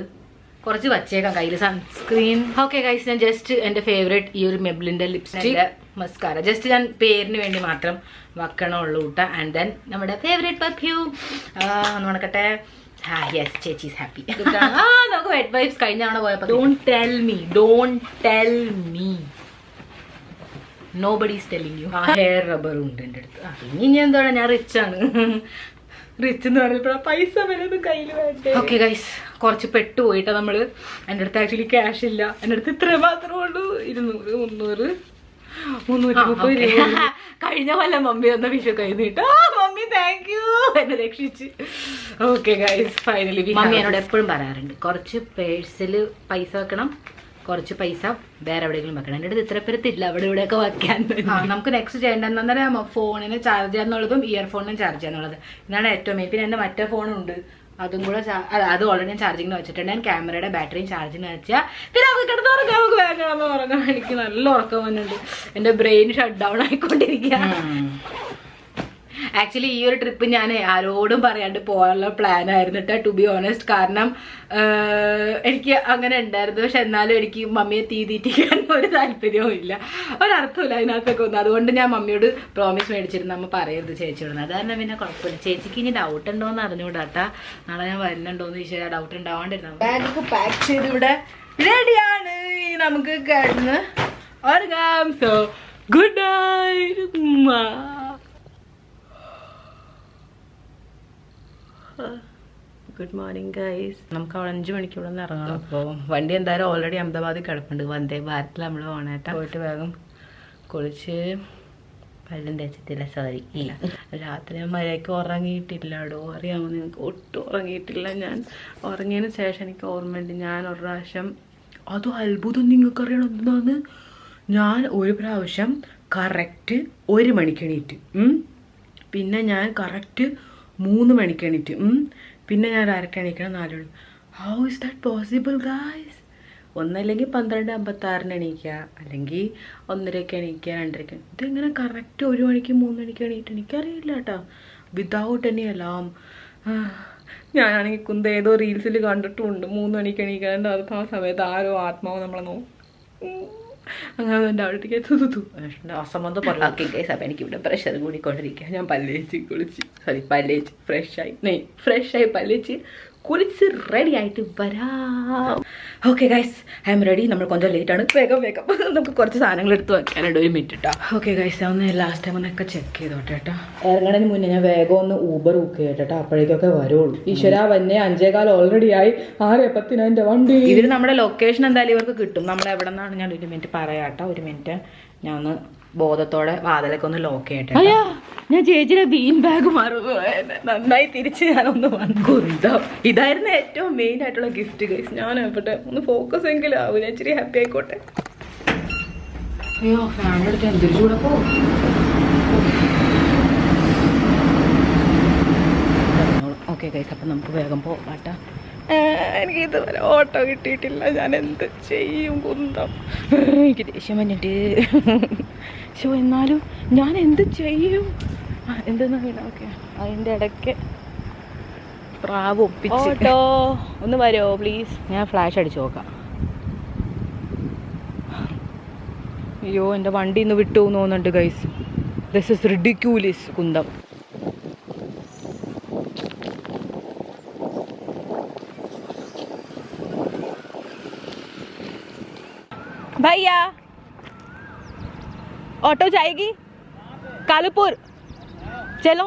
Speaker 1: കുറച്ച് വച്ചേക്കാം കയ്യിൽ. സൺസ്ക്രീൻ. ഓക്കെ ഗൈസ്, ഞാൻ ജസ്റ്റ് എൻ്റെ ഫേവറേറ്റ് ഈ ഒരു മെബ്ലിൻ്റെ ലിപ്സ്റ്റിക് മസ്കാര ജസ്റ്റ് ഞാൻ പേരിന് വേണ്ടി മാത്രം വെക്കണുള്ളൂ കേട്ടോ. ആൻഡ് ദെൻ നമ്മുടെ ഫേവറേറ്റ് പെർഫ്യൂം ഒന്ന് മണക്കട്ടെ. യെസ്, ചേച്ചി ഈസ് ഹാപ്പി. നമുക്ക് വെറ്റ് വൈബ്സ് കഴിഞ്ഞ തവണ പോയപ്പോൾ don't tell me nobody is telling you. Hair rubber ഉണ്ട് എൻ്റെ അടുത്ത്. ഇനി ഞാൻ എന്താണ്, ഞാൻ റിച്ച് ആണ്. റിച്ച് എന്ന് പറഞ്ഞപ്പോൾ പൈസ വല്ലതും കയ്യിൽ വേണ്ടേ. ഓക്കെ ഗൈസ്, കുറച്ച് പെട്ടുപോയിട്ടാ നമ്മള്. എൻ്റെ അടുത്ത് ആക്ച്വലി ക്യാഷ് ഇല്ല. എൻ്റെ അടുത്ത് ഇത്ര മാത്രമേ ഉള്ളൂ. 200, 300, 330 രൂപ. കഴിഞ്ഞ കൊല്ലം മമ്മി തന്ന വിഷു കഴിഞ്ഞിട്ട് മമ്മി താങ്ക് യു, എന്നെ രക്ഷിച്ച്. ഓക്കെ ഗൈസ്, ഫൈനലി മമ്മി എന്നോട് എപ്പോഴും പറയാറുണ്ട് കുറച്ച് പേഴ്സിൽ പൈസ വെക്കണം, കുറച്ച് പൈസ വേറെ എവിടെയെങ്കിലും വെക്കണം. എൻ്റെ അടുത്ത് ഇത്ര പേരത്തില്ല അവിടെ ഇവിടെയൊക്കെ വെക്കാൻ. നമുക്ക് നെക്സ്റ്റ് ചെയ്യേണ്ടതെന്ന് പറയാം, ഫോണിന് ചാർജ് ചെയ്യാന്നുള്ളതും ഇയർഫോണിനും ചാർജ് ചെയ്യാന്നുള്ളത്. ഇതാണ് ഏറ്റവും മെയിൻ. പിന്നെ എൻ്റെ മറ്റേ ഫോണുണ്ട്, അതും കൂടെ അത് ഓൾറെഡി ഞാൻ ചാർജിങ്ങിന് വെച്ചിട്ടുണ്ട്. ഞാൻ ക്യാമറയുടെ ബാറ്ററിയും ചാർജിന് വെച്ചാൽ പിന്നെ നമുക്ക് കിടന്നുറങ്ങാം. നമുക്ക് വേഗം ഉറങ്ങാം. എനിക്ക് നല്ല ഉറക്കം വന്നിട്ടുണ്ട്. എൻ്റെ ബ്രെയിൻ ഷട്ട് ഡൗൺ ആയിക്കൊണ്ടിരിക്കുക. ആക്ച്വലി ഈ ഒരു ട്രിപ്പ് ഞാൻ ആരോടും പറയാണ്ട് പോകാനുള്ള പ്ലാൻ ആയിരുന്നു കേട്ടോ, ടു ബി ഓണസ്റ്റ്. കാരണം എനിക്ക് അങ്ങനെ ഉണ്ടായിരുന്നു. പക്ഷെ എന്നാലും എനിക്ക് മമ്മിയെ തീറ്റിക്കാൻ ഒരു താല്പര്യവും ഇല്ല, ഒരർത്ഥമില്ല അതിനകത്തൊക്കെ ഒന്നും. അതുകൊണ്ട് ഞാൻ മമ്മിയോട് പ്രോമിസ് മേടിച്ചിരുന്നു, അമ്മ പറയരുത് ചേച്ചിയോട്. അത് കാരണം പിന്നെ കുഴപ്പമില്ല. ചേച്ചിക്ക് ഇനി ഡൗട്ട് ഉണ്ടോയെന്ന് അറിഞ്ഞുകൂടാട്ടാ. നാളെ ഞാൻ വരുന്നുണ്ടോയെന്ന് ചോദിച്ചാൽ ഡൗട്ട് ഉണ്ടാവാണ്ടിരുന്നു. ബാഗൊക്കെ പാക്ക് ചെയ്ത് ഇവിടെ റെഡിയാണ്. ഇനി നമുക്ക് കിടന്ന് ഉറങ്ങാം. So good night. Good morning guys. നമുക്ക് അവിടെ 5 മണിക്ക് ഇവിടെ നിന്ന് ഇറങ്ങണം. അപ്പോൾ വണ്ടി എന്തായാലും ഓൾറെഡി അഹമ്മദാബാദിൽ കിടപ്പുണ്ട്. വന്ദേ ഭാരത്തിൽ നമ്മൾ പോകണേട്ടാ. പോയിട്ട് വേഗം കുളിച്ച് പല്ലും തേച്ചിട്ടില്ല, സോറി ഇല്ല. രാത്രി മഴയ്ക്ക് ഉറങ്ങിയിട്ടില്ലാടോ, അറിയാമോ നിങ്ങൾക്ക്? ഒട്ടും ഉറങ്ങിയിട്ടില്ല. ഞാൻ ഉറങ്ങിയതിന് ശേഷം എനിക്ക് ഓർമ്മയുണ്ട്, ഞാൻ ഒരു പ്രാവശ്യം, അതും അത്ഭുതം നിങ്ങൾക്കറിയണം എന്താന്ന്, ഞാൻ ഒരു പ്രാവശ്യം കറക്റ്റ് 1 മണിക്ക് എണീറ്റ്. പിന്നെ ഞാൻ കറക്റ്റ് 3 മണിക്ക് എണീറ്റ്. പിന്നെ ഞാൻ ആരൊക്കെ എണീക്കണം? 4 മണി. How is that possible guys? ഒന്നല്ലെങ്കിൽ 12:56 എണീക്കുക, അല്ലെങ്കിൽ 1:30 എണീക്കുക, 2:30. ഇതെങ്ങനെ കറക്റ്റ് 1 മണിക്ക് 3 മണിക്ക് എണീറ്റ്? എനിക്കറിയില്ല കേട്ടോ, വിതൗട്ട് എനി അലാം. ഞാനാണെങ്കിൽ കുന്ത ഏതോ റീൽസിൽ കണ്ടിട്ടുമുണ്ട് 3 മണിക്ക് എണീക്കാണ്ട്. അത് ആ സമയത്ത് ആരോ ആത്മാവ് നമ്മളെ അങ്ങനെ എൻ്റെ അവിടേക്ക് അസംബന്ധം പറഞ്ഞു. അപ്പം എനിക്കിവിടെ പ്രഷർ കൂടിക്കൊണ്ടിരിക്കുക. ഞാൻ പല്ലേച്ച് കുളിച്ച് പല്ലേച്ച് ഫ്രഷായി പല്ലേച്ച് കുളിച്ച് റെഡി ആയിട്ട് വരാം. Okay guys, I am ready. നമ്മൾ കുറച്ച് ലേറ്റാണ്. വേഗം നമുക്ക് കുറച്ച് സാധനങ്ങൾ എടുത്ത് വെക്കാനുണ്ട്. 1 മിനിറ്റ് കേട്ടോ. ഓക്കെ ഗൈസ്, ഒന്ന് ലാസ്റ്റ് ടൈം ഒന്നൊക്കെ ചെക്ക് ചെയ്തോട്ടെ കേട്ടോ. ഇറങ്ങണതിന് മുന്നേ ഞാൻ വേഗം ഒന്ന് ഊബർ ബുക്ക് ചെയ്യട്ടെ, അപ്പോഴേക്കൊക്കെ വരുള്ളൂ. ഈശ്വര വന്നെ 5:15 ഓൾറെഡി ആയി. 6:10 എൻ്റെ വണ്ടി. ഇവർ നമ്മുടെ ലൊക്കേഷൻ എന്തായാലും ഇവർക്ക് കിട്ടും. നമ്മൾ എവിടെ നിന്നാണ് ഞാൻ 1 മിനിറ്റ് പറയാട്ടോ. 1 മിനിറ്റ് ഞാൻ ഒന്ന് ബോധത്തോടെ വാതിലൊക്കെ ഒന്ന് ലോക്ക് ചെയ്യട്ടെ. അയ്യാ, ഞാൻ ചേച്ചിയുടെ ബീൻ ബാഗ് നന്നായി തിരിച്ച് ഞാനൊന്ന് വന്നുകൊണ്ടാവും. ഇതായിരുന്നു ഏറ്റവും മെയിൻ ആയിട്ടുള്ള ഗിഫ്റ്റ് ഗൈസ്. ഞാൻ എവിടെ ഒന്ന് ഫോക്കസ് എങ്കിലും ആവും, ഞാൻ ഇച്ചിരി ഹാപ്പി ആയിക്കോട്ടെ. അയ്യോ, ഫാമിലി എടുത്ത് എന്തൊരു ചൂടപ്പോ. ഓക്കെ ഗൈസ്, അപ്പം നമുക്ക് വേഗം പോവാട്ടാ. എനിക്ക് ഇതുവരെ ഓട്ടോ കിട്ടിയിട്ടില്ല. ഞാൻ എന്ത് ചെയ്യും കുന്തം. എനിക്ക് ദേഷ്യം വന്നിട്ട്. പക്ഷോ എന്നാലും ഞാൻ എന്ത് ചെയ്യും? എന്തെന്നാ വീണ? ഓക്കെ, അതിൻ്റെ ഇടയ്ക്ക് പ്രാവ് ഒപ്പിച്ച്. ഓട്ടോ ഒന്ന് വരുമോ പ്ലീസ്? ഞാൻ ഫ്ലാഷ് അടിച്ച് നോക്കാം. അയ്യോ, എൻ്റെ വണ്ടി ഇന്ന് വിട്ടു തോന്നുന്നുണ്ട് ഗൈസ്. ദിസ് ഇസ് റിഡിക്യൂലസ് കുന്തം. भैया ऑटो जाएगी कालूपुर, चलो।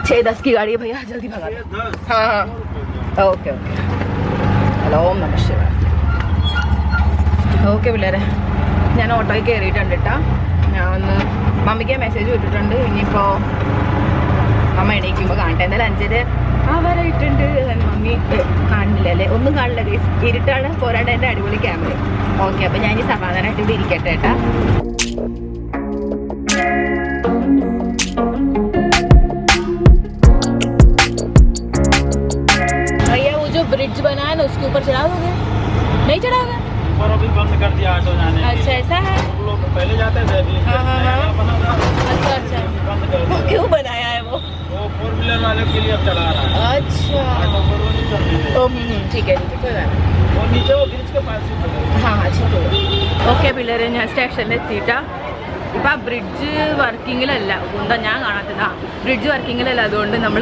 Speaker 1: 6:10 की गाड़ी है भैया, जल्दी भगा दो। हाँ, ओके ओके। ഹലോ, നമ ശിവായ. ഓക്കെ പിള്ളേരെ, ഞാൻ ഓട്ടോയിൽ കയറിയിട്ടുണ്ട് കേട്ടോ. ഞാൻ ഒന്ന് മമ്മിക്ക് മെസ്സേജ് വിട്ടിട്ടുണ്ട്. ഇനിയിപ്പോൾ അമ്മ എണീക്കുമ്പോൾ കാണട്ടെ. എന്തായാലും 5:00 വരായിട്ടുണ്ട്. മമ്മി കാണില്ല അല്ലേ? ഒന്നും കാണില്ല ഗൈസ്, ഇരുട്ടാണ്. പോരാണ്ട് എൻ്റെ അടിപൊളി ക്യാമറ. ഓക്കെ, അപ്പം ഞാൻ ഈ സമാധാനമായിട്ട് ഇവിടെ ഇരിക്കട്ടെ കേട്ടാ. भैया वो जो ब्रिज बना है ना, उसके ऊपर चढ़ा दोगे? नहीं चढ़ाओगे? ऊपर अभी बंद कर दिया ऑटो जाने। अच्छा, ऐसा है? लोग पहले जाते थे, अच्छा अच्छा। बंद कर दिया। क्यों बनाया है वो 4
Speaker 2: व्हीलर वाले के लिए अब चला रहा है।
Speaker 1: अच्छा ठीक है
Speaker 2: वो नीचे वो ब्रिज के पास ही
Speaker 1: हाँ ഓക്കെ പിള്ളേരെ ഞാൻ സ്റ്റേഷനിൽ എത്തിയിട്ടാ. ഇപ്പം ആ ബ്രിഡ്ജ് വർക്കിങ്ങിലല്ല, എന്താ ഞാൻ കാണാത്തതാ, ബ്രിഡ്ജ് വർക്കിങ്ങിലല്ല. അതുകൊണ്ട് നമ്മൾ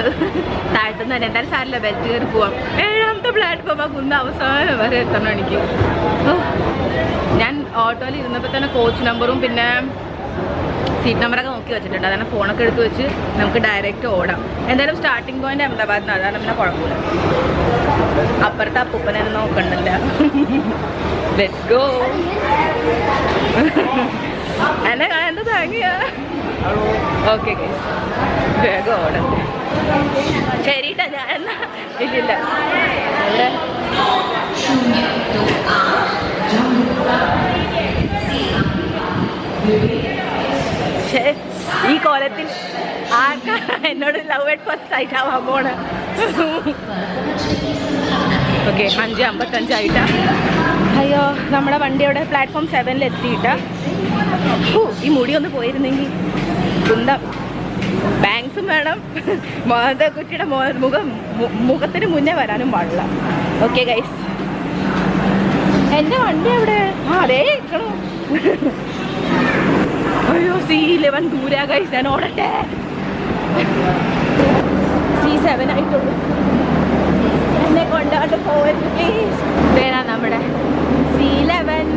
Speaker 1: താഴത്തുനിന്ന് തന്നെ എന്തായാലും സാരില്ല, ബെൽറ്റ് കയറി പോവാം. 7ാമത്തെ പ്ലാറ്റ്ഫോം ആ കുന്ന് അവസാനം വരെ എത്തണം എനിക്ക്. ഞാൻ ഓട്ടോയിൽ ഇരുന്നപ്പോൾ തന്നെ കോച്ച് നമ്പറും പിന്നെ സീറ്റ് നമ്പറൊക്കെ നോക്കി വെച്ചിട്ടുണ്ട്. അതാണ് ഫോണൊക്കെ എടുത്ത് വെച്ച് നമുക്ക് ഡയറക്റ്റ് ഓടാം. എന്തായാലും സ്റ്റാർട്ടിംഗ് പോയിന്റ് അഹമ്മദാബാദിൽ നിന്ന്, അതാണ് പിന്നെ കുഴപ്പമില്ല. അപ്പുറത്തെ അപ്പൂപ്പനെ നോക്കണ്ടല്ല. Let's go. എന്നെ കാണാൻ എന്താ താങ്ങിയാ. ഓക്കെ വേഗം ഓടട്ടെ. ശരിട്ടാ ഞാൻ എന്നാ ഇല്ലില്ല അവിടെ ഈ കോലത്തിൽ ആർക്കാ എന്നോട് ലവ് അറ്റ് ഫസ്റ്റ് സൈറ്റ് ആവാൻ പോണ. ഓക്കെ 5:55 അയ്യോ നമ്മുടെ വണ്ടി അവിടെ പ്ലാറ്റ്ഫോം 7 എത്തിയിട്ടാ. ഈ മുടി ഒന്ന് പോയിരുന്നെങ്കിൽ കുന്തം. ബാങ്ക്സും വേണം, കുട്ടിയുടെ മുഖത്തിന് മുന്നേ വരാനും പാടില്ല. ഓക്കെ ഗൈസ്, എൻ്റെ വണ്ടി എവിടെ? അതേ ഇരിക്കണു. അയ്യോ C11 ദൂരാ ഗൈസ്, ഞാൻ ഓടട്ടെ. C7 ആയിട്ടുള്ളൂ, എന്നെ കൊണ്ടാണ്ട് പോവരുത് പ്ലീസ്. വേണം നമ്മുടെ C11.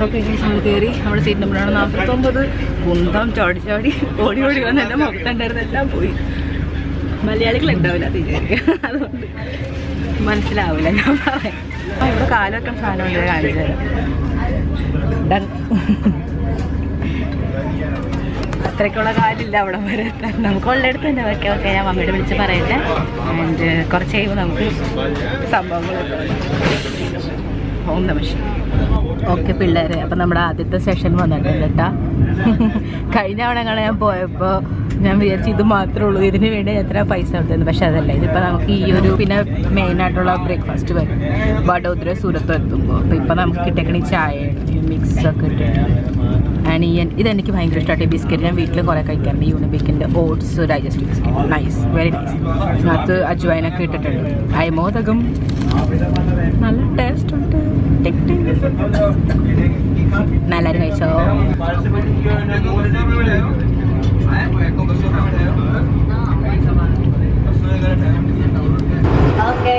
Speaker 1: ഓക്കെ നമ്മൾ കയറി. നമ്മുടെ സീറ്റ് നമ്പറാണ് 49. കുന്തം ചാടി ചാടി ഓടി ഓടി വന്ന് എൻ്റെ മുഖത്തുണ്ടായിരുന്ന എല്ലാം പോയി. മലയാളികൾ ഉണ്ടാവില്ല തീരെ, അതുകൊണ്ട് മനസ്സിലാവില്ല ഞാൻ പറയാം. ഇവിടെ കാലൊക്കെ സാധനം കാണിച്ചു തരാം. അത്രയ്ക്കുള്ള കാലില്ല അവിടെ വരെ എത്താൻ. നമുക്കുള്ളടുത്ത് തന്നെ ഓക്കെ ഞാൻ മമ്മിയോട് വിളിച്ച് പറയട്ടെ. ആൻഡ് കുറച്ച് കഴിയുമ്പോൾ നമുക്ക് സംഭവങ്ങളൊക്കെ ഓം നമഃ ശിവായ. ഓക്കെ പിള്ളേരെ, അപ്പം നമ്മുടെ ആദ്യത്തെ സെഷൻ വന്നിട്ടുണ്ട് കേട്ടാ. കഴിഞ്ഞ തവണങ്ങളെ ഞാൻ പോയപ്പോൾ ഞാൻ വിചാരിച്ചു ഇത് മാത്രമേ ഉള്ളൂ, ഇതിന് വേണ്ടി എത്ര പൈസ കൊടുത്തത്. പക്ഷെ അതല്ല, ഇതിപ്പോൾ നമുക്ക് ഈ ഒരു പിന്നെ മെയിനായിട്ടുള്ള ബ്രേക്ക്ഫാസ്റ്റ് വരും വഡോദര സൂരത്തും എത്തുമ്പോൾ. അപ്പോൾ ഇപ്പം നമുക്ക് കിട്ടിയേക്കണ ചായ മിക്സൊക്കെ ഇട്ടിട്ട് ആനിയൻ ഇതെനിക്ക് ഭയങ്കര ഇഷ്ടമായിട്ട്. ഈ ബിസ്ക്കറ്റ് ഞാൻ വീട്ടിൽ കുറേ കഴിക്കാറുണ്ട്. യൂണിബിക്കിൻ്റെ oats digestive biscuit, nice, very nice. അതിനകത്ത് അജ്വൈനൊക്കെ ഇട്ടിട്ടുണ്ട്. അയമോദകം നല്ല ടേസ്റ്റ് ഉണ്ട്. നല്ലൊരു കഴിച്ചോ. ഓക്കെ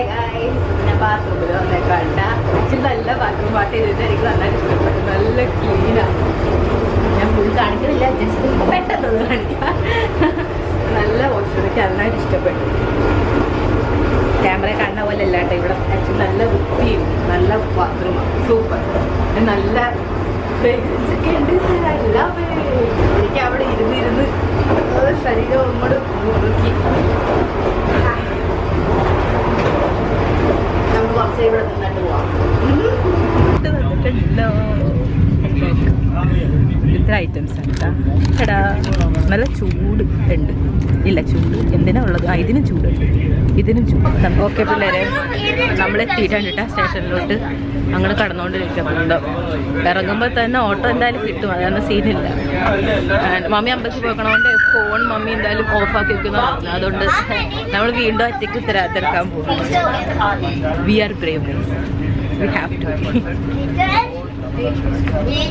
Speaker 1: ഞാൻ ബാത്റൂമിൽ വന്നേക്കണ്ട. ആക്ച്വലി നല്ല ബാത്റൂം പാട്ട് ചെയ്തിട്ട് എനിക്ക് നന്നായിട്ട് ഇഷ്ടപ്പെട്ടു. നല്ല ക്ലീനാണ്. ഞാൻ ഫുൾ കാണിക്കുന്നില്ല, ജസ്റ്റ് പെട്ടെന്ന് കാണിക്കാം. നല്ല വാഷ്റൂമൊക്കെ നന്നായിട്ട് ഇഷ്ടപ്പെട്ടു. ക്യാമറ കാണുന്ന പോലെ അല്ലാട്ടോ ഇവിടെ. ആക്ച്വലി നല്ല വൃത്തിയും നല്ല ബാത്റൂമാണ്, സൂപ്പർ. നല്ല ഫ്രേഗ്രൻസ് ഒക്കെ ഉണ്ട്. എനിക്ക് അവിടെ ഇരുന്ന് ശരീരം ഒന്നോട് മുറുക്കി. നമുക്ക് കുറച്ച് ഇവിടെ നിന്നിട്ട് പോവാം. ഇത്ര ഐറ്റംസ് ആണ് കേട്ടാ. നല്ല ചൂട് ഉണ്ട്. ഇല്ല ചൂട് എന്തിനാ ഉള്ളത്? ഇതിനും ചൂടുണ്ട്, ഇതിനും ചൂട്. ഓക്കെ പിള്ളേരെ, നമ്മൾ എത്തിയിട്ടാണ് കേട്ടോ സ്റ്റേഷനിലോട്ട്. അങ്ങനെ കടന്നുകൊണ്ടിരിക്കുന്നുണ്ടോ. ഇറങ്ങുമ്പോൾ തന്നെ ഓട്ടോ എന്തായാലും കിട്ടും, അതാണ് സീനില്ല. മമ്മി അമ്പലത്തിൽ പോക്കണോണ്ട് ഫോൺ മമ്മി എന്തായാലും ഓഫാക്കി വെക്കുന്നതാണ്. അതുകൊണ്ട് നമ്മൾ വീണ്ടും ഒറ്റയ്ക്ക് ഉത്തരവാദിത്തം പോകും. We are brave, we have to.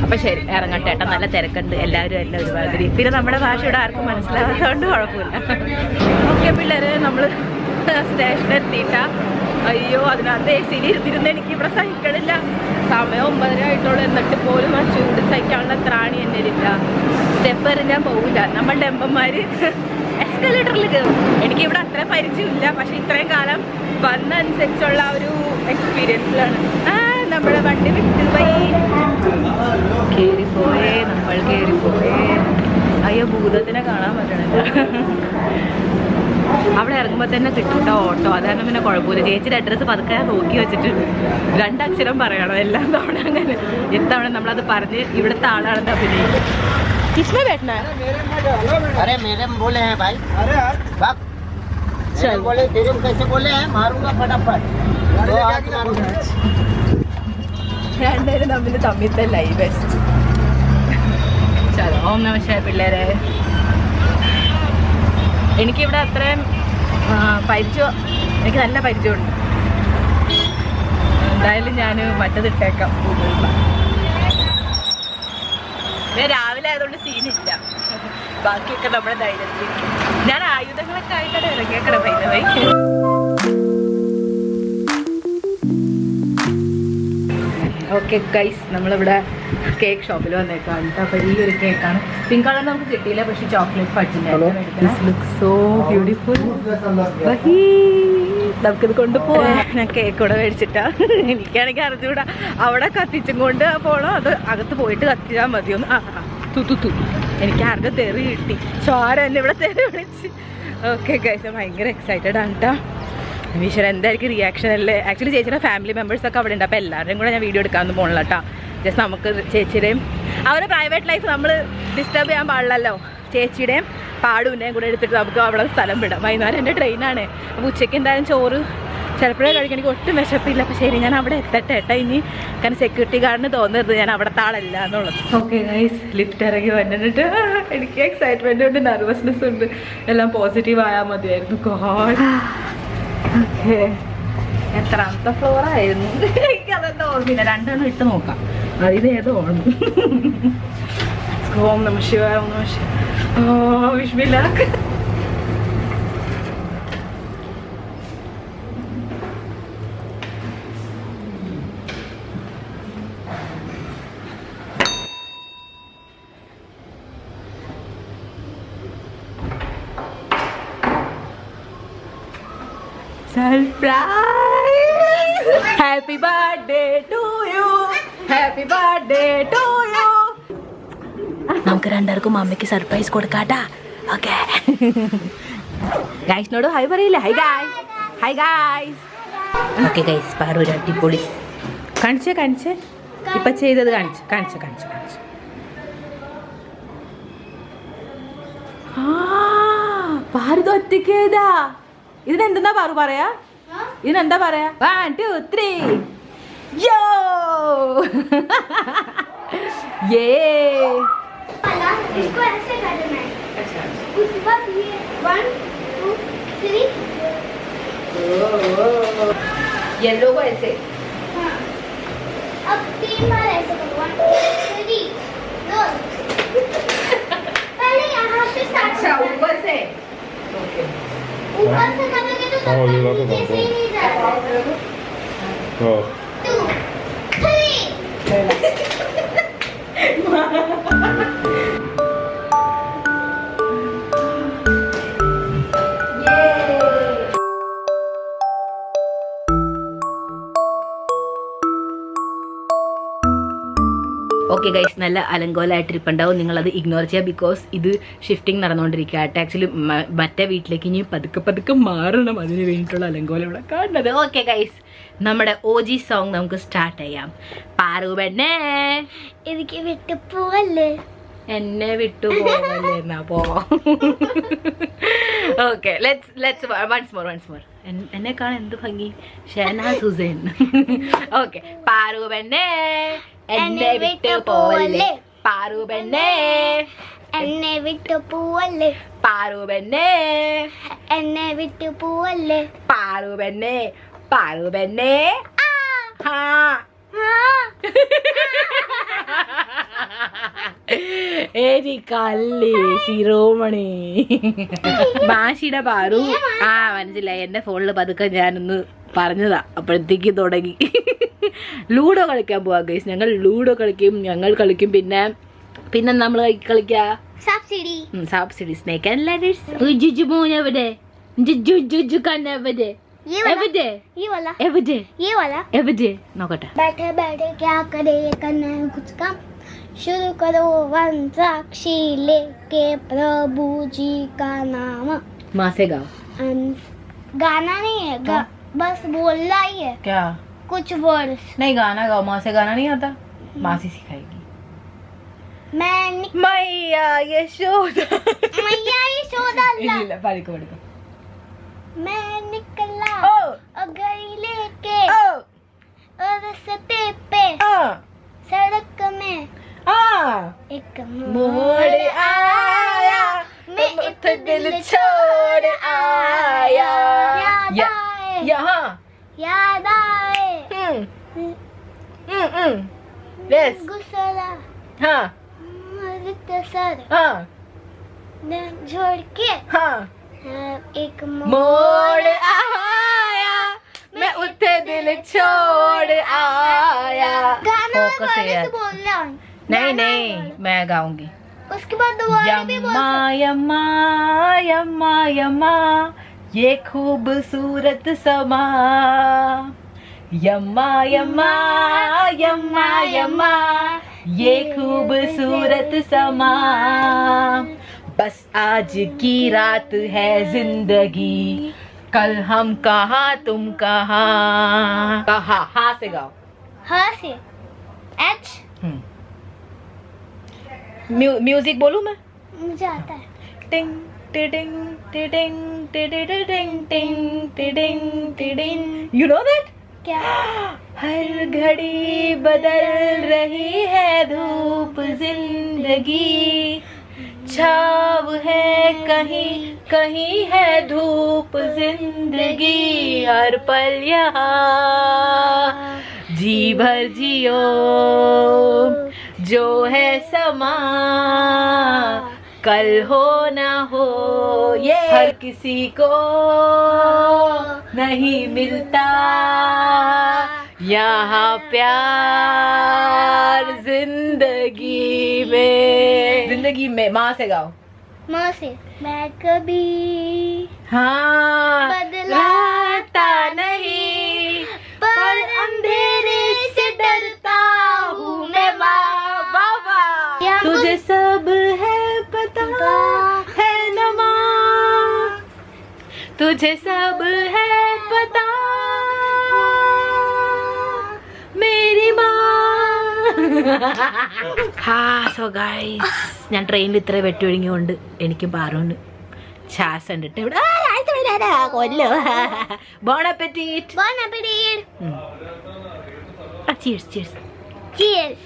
Speaker 1: അപ്പൊ ശരി, ഇറങ്ങട്ടെ ഏട്ടാ. നല്ല തിരക്കുണ്ട്, എല്ലാവരും എല്ലാം ഒരുമാതിരി. പിന്നെ നമ്മുടെ ഭാഷ ഇവിടെ ആർക്കും മനസ്സിലാവാത്തതുകൊണ്ട് കുഴപ്പമില്ല. ഓക്കെ പിള്ളേര്, നമ്മൾ സ്റ്റേഷനിൽ എത്തിയിട്ടാ. അയ്യോ അതിനകത്ത് AC-യിൽ ഇരുന്നിരുന്ന് എനിക്ക് ഇവിടെ സഹിക്കണില്ല. സമയം 9:30 ആയിട്ടുള്ളൂ, എന്നിട്ട് പോലും ആ ചൂട് സഹിക്കാനുള്ള ത്രാണി എൻ്റെ ഇല്ല. സ്റ്റെപ്പ് വരെ ഞാൻ പോകില്ല. നമ്മളുടെ എമ്പന്മാര് എസ്കലേറ്ററിൽ കയറും. എനിക്കിവിടെ അത്ര പരിചയമില്ല, പക്ഷെ ഇത്രയും കാലം വന്നനുസരിച്ചുള്ള ഒരു എക്സ്പീരിയൻസിലാണ്. നമ്മുടെ വണ്ടി വിട്ടുപോയി, കയറിപ്പോയേ, നമ്മൾ കയറിപ്പോയേ. അയ്യോ ഭൂതത്തിനെ കാണാൻ പറ്റണില്ല. അവിടെ ഇറങ്ങുമ്പോൾ തന്നെ കിട്ടും ഓട്ടോ, അതാണ് പിന്നെ കുഴപ്പമില്ല. ചേച്ചിയുടെ അഡ്രസ്സ് പതുക്കെ നോക്കി വെച്ചിട്ടുണ്ട്. 2 അക്ഷരം പറയണം എല്ലാം തവണ. അങ്ങനെ എത്തവണ നമ്മളത് പറഞ്ഞ് ഇവിടുത്തെ ആളാണെന്ന് അഭിനയിക്കും. किसमें बैठना है?
Speaker 3: अरे मेरे में बोले हैं भाई, चल बोले तेरे में कैसे बोले हैं, मारूंगा फटाफट। तो आज मारूंगा।
Speaker 1: രണ്ടുപേരും തമ്മിലത്തെ ലൈവ് ബെസ്റ്റ്. ചലോ ഓം നമ ശിവായ പിള്ളേരെ. എനിക്കിവിടെ അത്രയും പരിചയം, എനിക്ക് നല്ല പരിചയമുണ്ട്. എന്തായാലും ഞാൻ മറ്റതിട്ടേക്കാം. രാവിലെ ആയതുകൊണ്ട് സീനില്ല, ബാക്കിയൊക്കെ നമ്മുടെ ധൈര്യത്തിലേക്ക്. ഞാൻ ആയുധങ്ങളൊക്കെ ആയിട്ടാണ് ഇറങ്ങിയേക്കണം. പൈ ഓക്കെ ഗൈസ്, നമ്മളിവിടെ കേക്ക് ഷോപ്പിൽ വന്നേക്കാം. അപ്പോൾ ഈ ഒരു കേക്കാണ്. പിങ്ക് കളർ നമുക്ക് കിട്ടിയില്ല, പക്ഷെ ചോക്ലേറ്റ് ഫഡ്ജിൻ്റെ സോ ബ്യൂട്ടിഫുൾ. നമുക്കിത് കൊണ്ടുപോവാം. ഞാൻ കേക്ക് കൂടെ മേടിച്ചിട്ടാ. എനിക്കാണെങ്കിൽ അറിഞ്ഞൂടാ അവിടെ കത്തിച്ചും കൊണ്ട് പോകണം, അത് അകത്ത് പോയിട്ട് കത്തിച്ചാൽ മതിയൊന്ന്. തു എനിക്ക് ആരുടെ തെറി കിട്ടി, ചോര എന്നെ ഇവിടെ തെറി വിളിച്ച്. ഓക്കെ ഗൈസ്, ഭയങ്കര എക്സൈറ്റഡ് ആണ് കേട്ടോ. ഈശ്വര എന്തായിരിക്കും റിയാക്ഷൻ അല്ലേ. ആക്ച്വലി ചേച്ചിയുടെ ഫാമിലി മെമ്പേഴ്സൊക്കെ അവിടെ ഉണ്ട്. അപ്പോൾ എല്ലാവരുടെയും കൂടെ ഞാൻ വീഡിയോ എടുക്കാമെന്ന് പോകണില്ല കേട്ടോ. ജസ്റ്റ് നമുക്ക് ചേച്ചിയുടെയും അവരുടെ പ്രൈവറ്റ് ലൈഫ് നമ്മൾ ഡിസ്റ്റർബ് ചെയ്യാൻ പാടില്ലല്ലോ. ചേച്ചിയുടെയും പാടുവിൻ്റെയും കൂടെ എടുത്തിട്ട് നമുക്ക് അവിടെ സ്ഥലം വിടാം. വൈകുന്നേരം എൻ്റെ ട്രെയിനാണ്. അപ്പോൾ ഉച്ചയ്ക്ക് എന്തായാലും ചോറ് ചിലപ്പോഴേ കഴിക്കാൻ എനിക്ക് ഒട്ടും വിശപ്പില്ല. അപ്പോൾ ശരി, ഞാൻ അവിടെ എത്തട്ടെ ഏട്ടാ ഇനി. കാരണം സെക്യൂരിറ്റി ഗാർഡിന് തോന്നരുത് ഞാൻ അവിടെ താളല്ല എന്നുള്ളത്. ഓക്കെ ഗൈസ്, ലിഫ്റ്റ് ഇറങ്ങി വന്നിട്ട് എനിക്ക് എക്സൈറ്റ്മെൻ്റ് ഉണ്ട്, നെർവസ്നെസ് ഉണ്ട്. എല്ലാം പോസിറ്റീവ് ആയാൽ മതിയായിരുന്നു. ഗോഡ്. ഓക്കെ, എത്രാമത്തെ ഫ്ലോർ ആയിരുന്നു എനിക്കതെന്താ ഓർമ്മയില്ല. രണ്ടെണ്ണം ഇട്ട് നോക്കാം, അതിന് ഏതോ ഓർമ്മ. ഓം നമ ശിവായ, ഓം നമ ശിവായ. ഓ വിഷ്മില്ലാക്ക്. Surprise! Happy birthday to you. Happy birthday to you. നമുക്ക് രണ്ടാർക്കും അമ്മയ്ക്ക് സർപ്രൈസ് കൊടുക്കാട്ടാ. ഓക്കെ ഗൈസിനോട് ഹൈ പറയില്ല. High guys, high guys. Okay guys, Paru ഒരു അടിപൊളി കാണിച്ചേ ഇപ്പൊ ചെയ്തത് കാണിച്ച്. പാറു ഒറ്റയ്ക്ക് ചെയ്താ. ഇതിനെന്താ പാറു പറയാ? ഇതിനെന്താ പറയാ? 1 2 3 യോ.
Speaker 4: इसको ऐसे करना है. उसके बाद ये 1 2 3.
Speaker 1: येलो को ऐसे.
Speaker 4: हाँ. अब 3 बार ऐसे करो. 1 2 3 2. पहले यहाँ से स्टार्ट.
Speaker 1: अच्छा, ऊपर से. ओके.
Speaker 4: ऊपर से करोगे तो तब तक नीचे से ही नहीं जाएगा. 2 3.
Speaker 1: ഓക്കെ ഗൈസ്, നല്ല അലങ്കോലമായിട്ടിരിപ്പുണ്ടാവും. നിങ്ങളത് ഇഗ്നോർ ചെയ്യുക, ബിക്കോസ് ഇത് ഷിഫ്റ്റിംഗ് നടന്നുകൊണ്ടിരിക്കുക. ആക്ച്വലി മറ്റേ വീട്ടിലേക്ക് ഇനി പതുക്കെ മാറണം. അതിന് വേണ്ടിയിട്ടുള്ള അലങ്കോലം ഇവിടെ കാണുന്നത്. ഓക്കെ ഗൈസ്, നമ്മുടെ OG സോങ് നമുക്ക് സ്റ്റാർട്ട് ചെയ്യാം. പാറു പെണ്ണേ
Speaker 4: എനിക്ക് വിട്ടു പോവല്ലേ,
Speaker 1: എന്നെ വിട്ടു പോവല്ലേ. എന്നാ പോവാം. Okay, let's once more. എന്നെ കാണാൻ എന്ത് ഭംഗി, ഷഹനാസ് ഹുസൈൻ. ഓക്കെ, പാറു പെണ്ണേ എന്നെ വിട്ടു പോവല്ലേ, പാറു പെണ്ണേ
Speaker 4: എന്നെ വിട്ടു പോവല്ലേ,
Speaker 1: പാറു പെണ്ണേ
Speaker 4: എന്നെ വിട്ടു പോവല്ലേ.
Speaker 1: പാറു പെണ്ണേ ഹാ. എനിക്കല്ലേ ശിരോമണി മാഷിയുടെ പാറു. മനസ്സിലായി. എന്റെ ഫോണിൽ പതുക്കെ ഞാനൊന്ന് പറഞ്ഞതാ, അപ്പോഴത്തേക്ക് തുടങ്ങി. ലൂഡോ കളിക്കാൻ പോവാ ഗൈസ്. ഞങ്ങൾ ലൂഡോ കളിക്കും, പിന്നെ നമ്മൾ കളിക്കാ സാപ്സിഡി, സ്നേക്ക് ആൻഡ് ലാഡേഴ്സ്. എവിടെ നോക്കട്ടെ.
Speaker 4: बैठे बैठे क्या करे करना है कुछ काम, शुरू करो वंशाक्षी लेके प्रभु जी का नाम.
Speaker 1: माँ से गाओ.
Speaker 4: गाना नहीं है, बस बोलना ही है.
Speaker 1: क्या?
Speaker 4: कुछ वर्ड्स.
Speaker 1: नहीं, गाना गाओ. माँ से गाना नहीं आता, माँ से सिखाएगी. मैया यशोदा.
Speaker 4: मैया यशोदा.
Speaker 1: പഠിക്കോ.
Speaker 4: मैं निकला
Speaker 1: ओ
Speaker 4: गई लेके और रास्ते पे सड़क में एक
Speaker 1: मोड़ आया,
Speaker 4: मैं
Speaker 1: एक दिल छोड़ आया।
Speaker 4: याद आए
Speaker 1: यहाँ
Speaker 4: याद आए
Speaker 1: यस
Speaker 4: गुस्सा
Speaker 1: हाँ
Speaker 4: सर
Speaker 1: हाँ
Speaker 4: छोड़ के
Speaker 1: हाँ
Speaker 4: एक
Speaker 1: मोड़ आया, मैं उठे दिल छोड़ आया।
Speaker 4: गाना
Speaker 1: Focus है यार।
Speaker 4: बोलना
Speaker 1: नहीं नहीं मैं गाऊंगी।
Speaker 4: उसके बाद दोबारा भी बोल
Speaker 1: यम्मा यम्मा यम्मा यम्मा ये खूबसूरत समा, यम्मा यम्मा यम्मा यम्मा ये खूबसूरत समा। बस आज की रात है जिंदगी, कल हम कहाँ तुम कहाँ। कहा हाँ से गाओ।
Speaker 4: हाँ से एच
Speaker 1: म्यूजिक बोलूं मैं?
Speaker 4: मुझे आता है
Speaker 1: टिंग टिडिंग टिडिंग टिडिडिडिंग टिंग tiding tiding. You know that?
Speaker 4: क्या
Speaker 1: हर घड़ी बदल रही है धूप जिंदगी, छाव है कहीं कहीं है धूप जिंदगी। हर पल यहाँ जी भर जियो, जो है समा कल हो ना हो ये हर किसी को नहीं मिलता यहाँ प्यार जिंदगी में। माँ से गाओ।
Speaker 4: माँ से मैं कभी
Speaker 1: हाँ
Speaker 4: बदलाता
Speaker 1: नहीं
Speaker 4: पर अंधेरे से डरता हूँ मैं माँ
Speaker 1: बाबा।
Speaker 4: या
Speaker 1: तुझे सब है पता है न माँ, तुझे सब है पता मेरी माँ। സോ ഗൈസ് ഞാൻ ട്രെയിനിൽ ഇത്ര വെട്ടൊഴുങ്ങിയോണ്ട് എനിക്കും പാറുണ്ട് ശ്വാസം ഉണ്ട് ഇവിടെ കൊല്ലോ. Bon appetit.
Speaker 4: Bon appetit.
Speaker 1: cheers cheers.
Speaker 4: Cheers.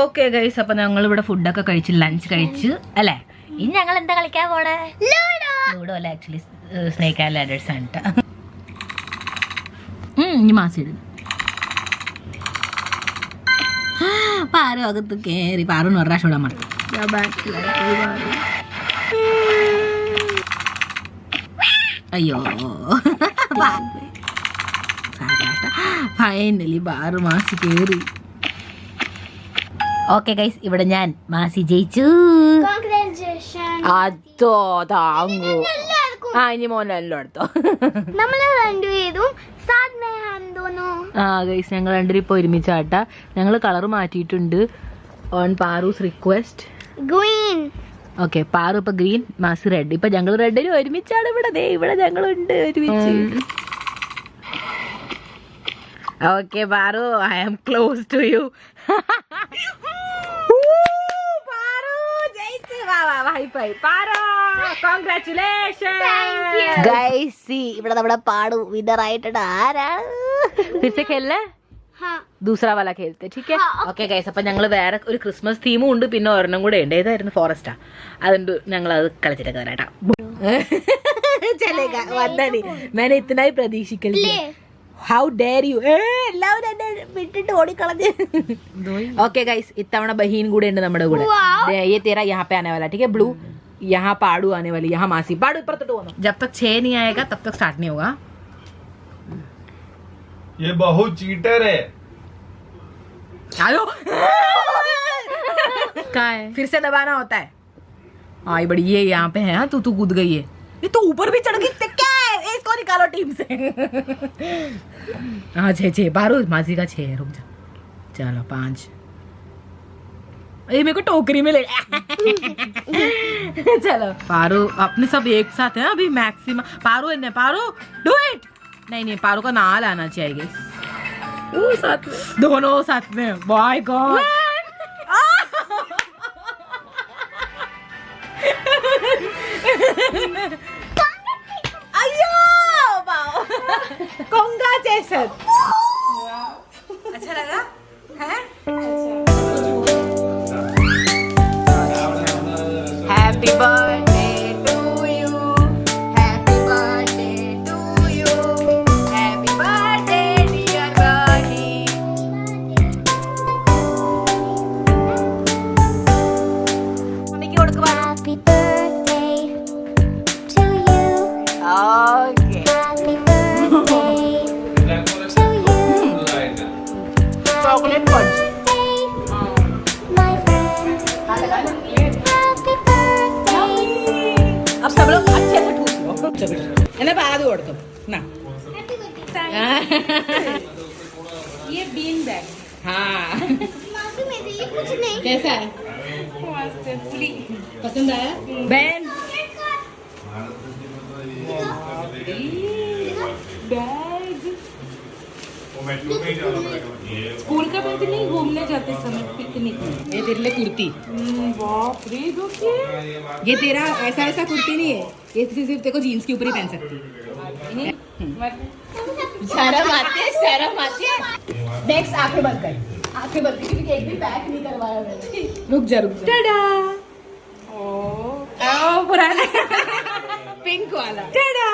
Speaker 1: Okay guys, അപ്പൊ ഞങ്ങൾ ഇവിടെ ഫുഡൊക്കെ കഴിച്ച് ലഞ്ച് കഴിച്ച് അല്ലേ. ഇനി ഞങ്ങൾ എന്താ കളിക്കാൻ പോണേ? ലൂഡോ അല്ല, ആക്ച്വലി സ്നേക്ക് ആൻഡ് ലാഡേഴ്സ് ആണ് ട്ടോ. ഇനി മാസിടുന്നു. പാറു അകത്ത് കയറി പാറുന്ന് ഒരു പ്രാവശ്യം ഇടാൻ മറന്നു. അയ്യോ ഫൈനലി ബാറ് മാസി കയറി. ഓക്കെ ഗൈസ്, ഇവിടെ ഞാൻ മാസി ജയിച്ചു.
Speaker 4: Congratulations.
Speaker 1: അതോ താങ്കു.
Speaker 4: എല്ലാവർക്കും
Speaker 1: ആ ഇനി മോനെല്ലാം എടുത്തോ.
Speaker 4: നമ്മള് രണ്ടുപേരും സാത്ത് മേ ഹം ദോനോ.
Speaker 1: ആ ഗൈസ്, ഞങ്ങൾ രണ്ടുപേരും ഇപ്പോൾ ഒരുമിച്ചാട്ടാ. ഞങ്ങൾ കളർ മാറ്റിയിട്ടുണ്ട് on പാറൂസ് request.
Speaker 4: Green.
Speaker 1: Okay, Paru ഇപ്പൊ ഗ്രീൻ, മാസി റെഡ്. ഇപ്പൊ ഞങ്ങൾ റെഡിന് ഒരുമിച്ചാണ് ഇവിടെ. ദേ ഇവിടെ ഞങ്ങളുണ്ട് ഒരുമിച്ച്. Okay Paru, I am close to you. ഇവിടെ നമ്മുടെ പാടു വിന്നർ ആയിട്ടുണ്ട്. ആരാണ് ഫിർസെ ഖേൽനെ? ദൂസറ വാല ഖേൽത്തെ. ठीक है. ഓക്കെ ഗൈസ്, അപ്പൊ ഞങ്ങൾ വേറെ ഒരു ക്രിസ്മസ് തീമും ഉണ്ട്, പിന്നെ ഒരെണ്ണം കൂടെ ഉണ്ട്. ഏതായിരുന്നു? ഫോറസ്റ്റാ. അതുകൊണ്ട് ഞങ്ങൾ അത് കളിച്ചിട്ടൊക്കെ വരാട്ടാ. ചലേഗാ വന്ദനി मैंने इतना ही प्रतीक्षिക്കലില്ല. How dare you. എല്ലാവരും എന്നെ വിട്ടിട്ട് ഓടിക്കളഞ്ഞ്. ഓക്കെ ഗൈസ്, ഇത്തവണ ബഹീൻ കൂടെ ഉണ്ട് നമ്മുടെ കൂടെ. ये तेरा यहाँ पे आने वाला, ठीक है. ब्लू यहाँ पाड़ू आने वाली, यहाँ मासी. पाड़ू ऊपर तो होना. जब तक 6 नहीं आएगा तब तक स्टार्ट नहीं होगा.
Speaker 2: ये बहुत चीटर है.
Speaker 1: आयो क्या है? फिर से दबाना होता है. आई बड़ी ये यहाँ पे है. हाँ तू कूद गई है. ये तो ऊपर भी चढ़ गई. क्या है? इसको निकालो टीम से. हाँ 6 बारू मासी का 6 है. रुक जा. चलो 5. ये मेरे को टोकरी में ले. चलो पारू अपने सब एक साथ हैं अभी मैक्सिमम. पारू है पारू डू इट. नहीं पारू का नाल आना चाहिए. साथ में दोनों साथ में. By god. अयो Congratulations. अच्छा लगा है? Happy birthday to you. Happy birthday to you. Happy birthday dear buddy. മമ്മിക്ക് കൊടുക്കുക.
Speaker 4: Happy birthday to you.
Speaker 1: Okay.
Speaker 4: Happy birthday to you.
Speaker 1: Chocolate punch.
Speaker 4: My friend. Happy birthday.
Speaker 1: अब सब लोग अच्छे से ठूस लो. इन्हें बाद കൊടുക്കും. ना.
Speaker 4: Happy birthday.
Speaker 5: ये बीन बैग
Speaker 1: हाँ.
Speaker 4: मासी मेरे लिए कुछ नहीं.
Speaker 1: कैसा है?
Speaker 5: मस्त है, फुली
Speaker 1: पसंद आया? बहन.
Speaker 5: बैग स्कूल का बैग नहीं, घूमने जाते समय पिकनिक में।
Speaker 1: ये तेरे लिए कुर्ती.
Speaker 5: बाप रे देखिए
Speaker 1: ये तेरा ऐसा ऐसा कुर्ती नहीं है. ये सिर्फ तेरे को जीन्स के ऊपर ही पहन सकती है. शर्म आती है, शर्म आती है. नेक्स्ट आंखें बंद कर. आंखें बंद कर क्योंकि एक भी पैक नहीं करवाया मैंने. रुक जा. टाडा.
Speaker 5: ओ पुराना
Speaker 1: पिंक वाला. टाडा.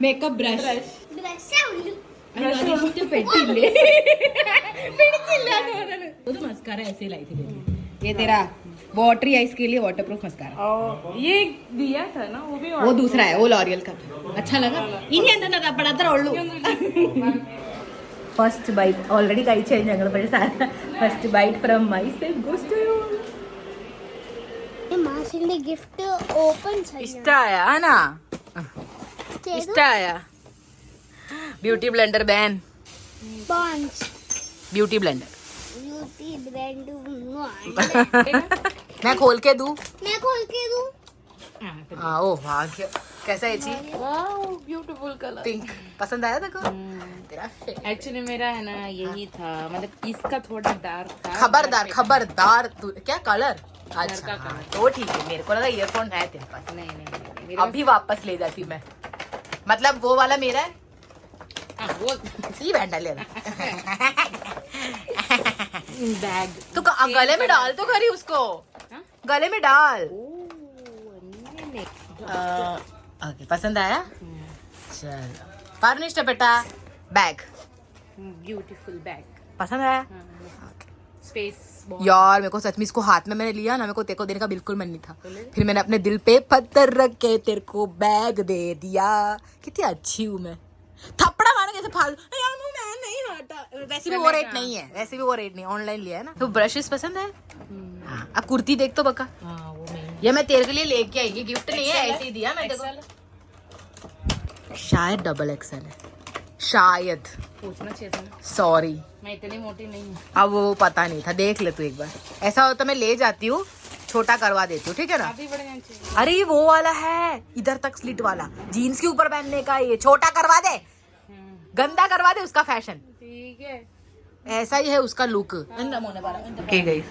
Speaker 1: Makeup brush.
Speaker 4: Dress उल्लू.
Speaker 1: പെട്ടില്ലേ? പിടിച്ചില്ല തോന്നുന്നു. ഒരു മസ്കാര ऐसे लाई थी बेबी. ये तेरा वाटरी आइस के लिए वाटरप्रूफ मस्कारा.
Speaker 5: ये दिया था ना, वो भी
Speaker 1: वो दूसरा है, वो लॉरियल का. अच्छा लगा. ഇനി എന്താ പടത്ര ഉള്ളൂ. ഫസ്റ്റ് ബൈറ്റ് ഓൾറെഡി കഴിച്ചു കഴിഞ്ഞു ഞങ്ങൾ. പക്ഷേ first bite from myself goes to you.
Speaker 4: മാസിന്റെ ഗിഫ്റ്റ് ഓപ്പൺ ചെയ്യാം.
Speaker 1: ഇഷ്ടായ ആനാ? ഇഷ്ടായ? ब्यूटी ब्लेंडर बैन.
Speaker 4: बॉन्स
Speaker 1: ब्यूटी ब्लेंडर.
Speaker 4: ब्यूटी ब्रांड
Speaker 1: मैं खोल के दूं?
Speaker 4: मैं खोल के दूं.
Speaker 1: हाँ. ओ भाग्य. कैसा है जी?
Speaker 5: Wow beautiful colour.
Speaker 1: पिंक पसंद आया देखो तेरा.
Speaker 5: एक्चुअली मेरा है ना यही था, मतलब इसका थोड़ा डार्क था.
Speaker 1: खबरदार खबरदार. तू क्या कलर?
Speaker 5: का
Speaker 1: अच्छा
Speaker 5: colour.
Speaker 1: हाँ, तो ठीक है. मेरे को लगा ईयरफोन है तेरे पास.
Speaker 5: नहीं नहीं
Speaker 1: अभी वापस ले जाती मैं. मतलब वो वाला मेरा है.
Speaker 5: वो
Speaker 1: सी बैंड लेना.
Speaker 5: बैग
Speaker 1: तो गले में डाल तो खरी उसको. गले में डाल. ओके पसंद आया? चलो. परनिष्ठ बेटा बैग
Speaker 5: ब्यूटीफुल बैग.
Speaker 1: पसंद आया?
Speaker 5: स्पेस
Speaker 1: यार मेरे को सच में इसको हाथ में मैंने लिया ना, मेरे को तेरे को देने का बिल्कुल मन नहीं था. फिर मैंने अपने दिल पे पत्थर रख के तेरे को बैग दे दिया. कितनी अच्छी हूँ मैं. थप्पड़ा मारने कैसे फालतू. यार मैं नहीं हटा. वैसे भी वो रेट नहीं है. वैसे भी वो रेट नहीं. ऑनलाइन लिया है ना. तो ब्रशेस पसंद है? हाँ. अब कुर्ती देख तो बका.
Speaker 5: हाँ वो मैं
Speaker 1: ये मैं तेरे के लिए लेके आई. गिफ्ट नहीं है, ऐसे ही दिया मैं तेरे को. शायद डबल एक्सएल है. शायद.
Speaker 5: पूछना चाहिए था ना,
Speaker 1: सॉरी.
Speaker 5: मैं इतनी मोटी नहीं हूँ.
Speaker 1: अब वो पता नहीं था. देख ले तू एक बार. ऐसा हो तो मैं ले जाती हूँ, छोटा करवा देती हूँ. ठीक है ना?
Speaker 5: काफी बड़े जाना चाहिए.
Speaker 1: अरे ये वो वाला है इधर तक स्लिट वाला. जीन्स के ऊपर पहनने का. ये छोटा करवा दे, गंदा करवा दे उसका फैशन.
Speaker 5: ठीक है.
Speaker 1: ऐसा ही है उसका लुक.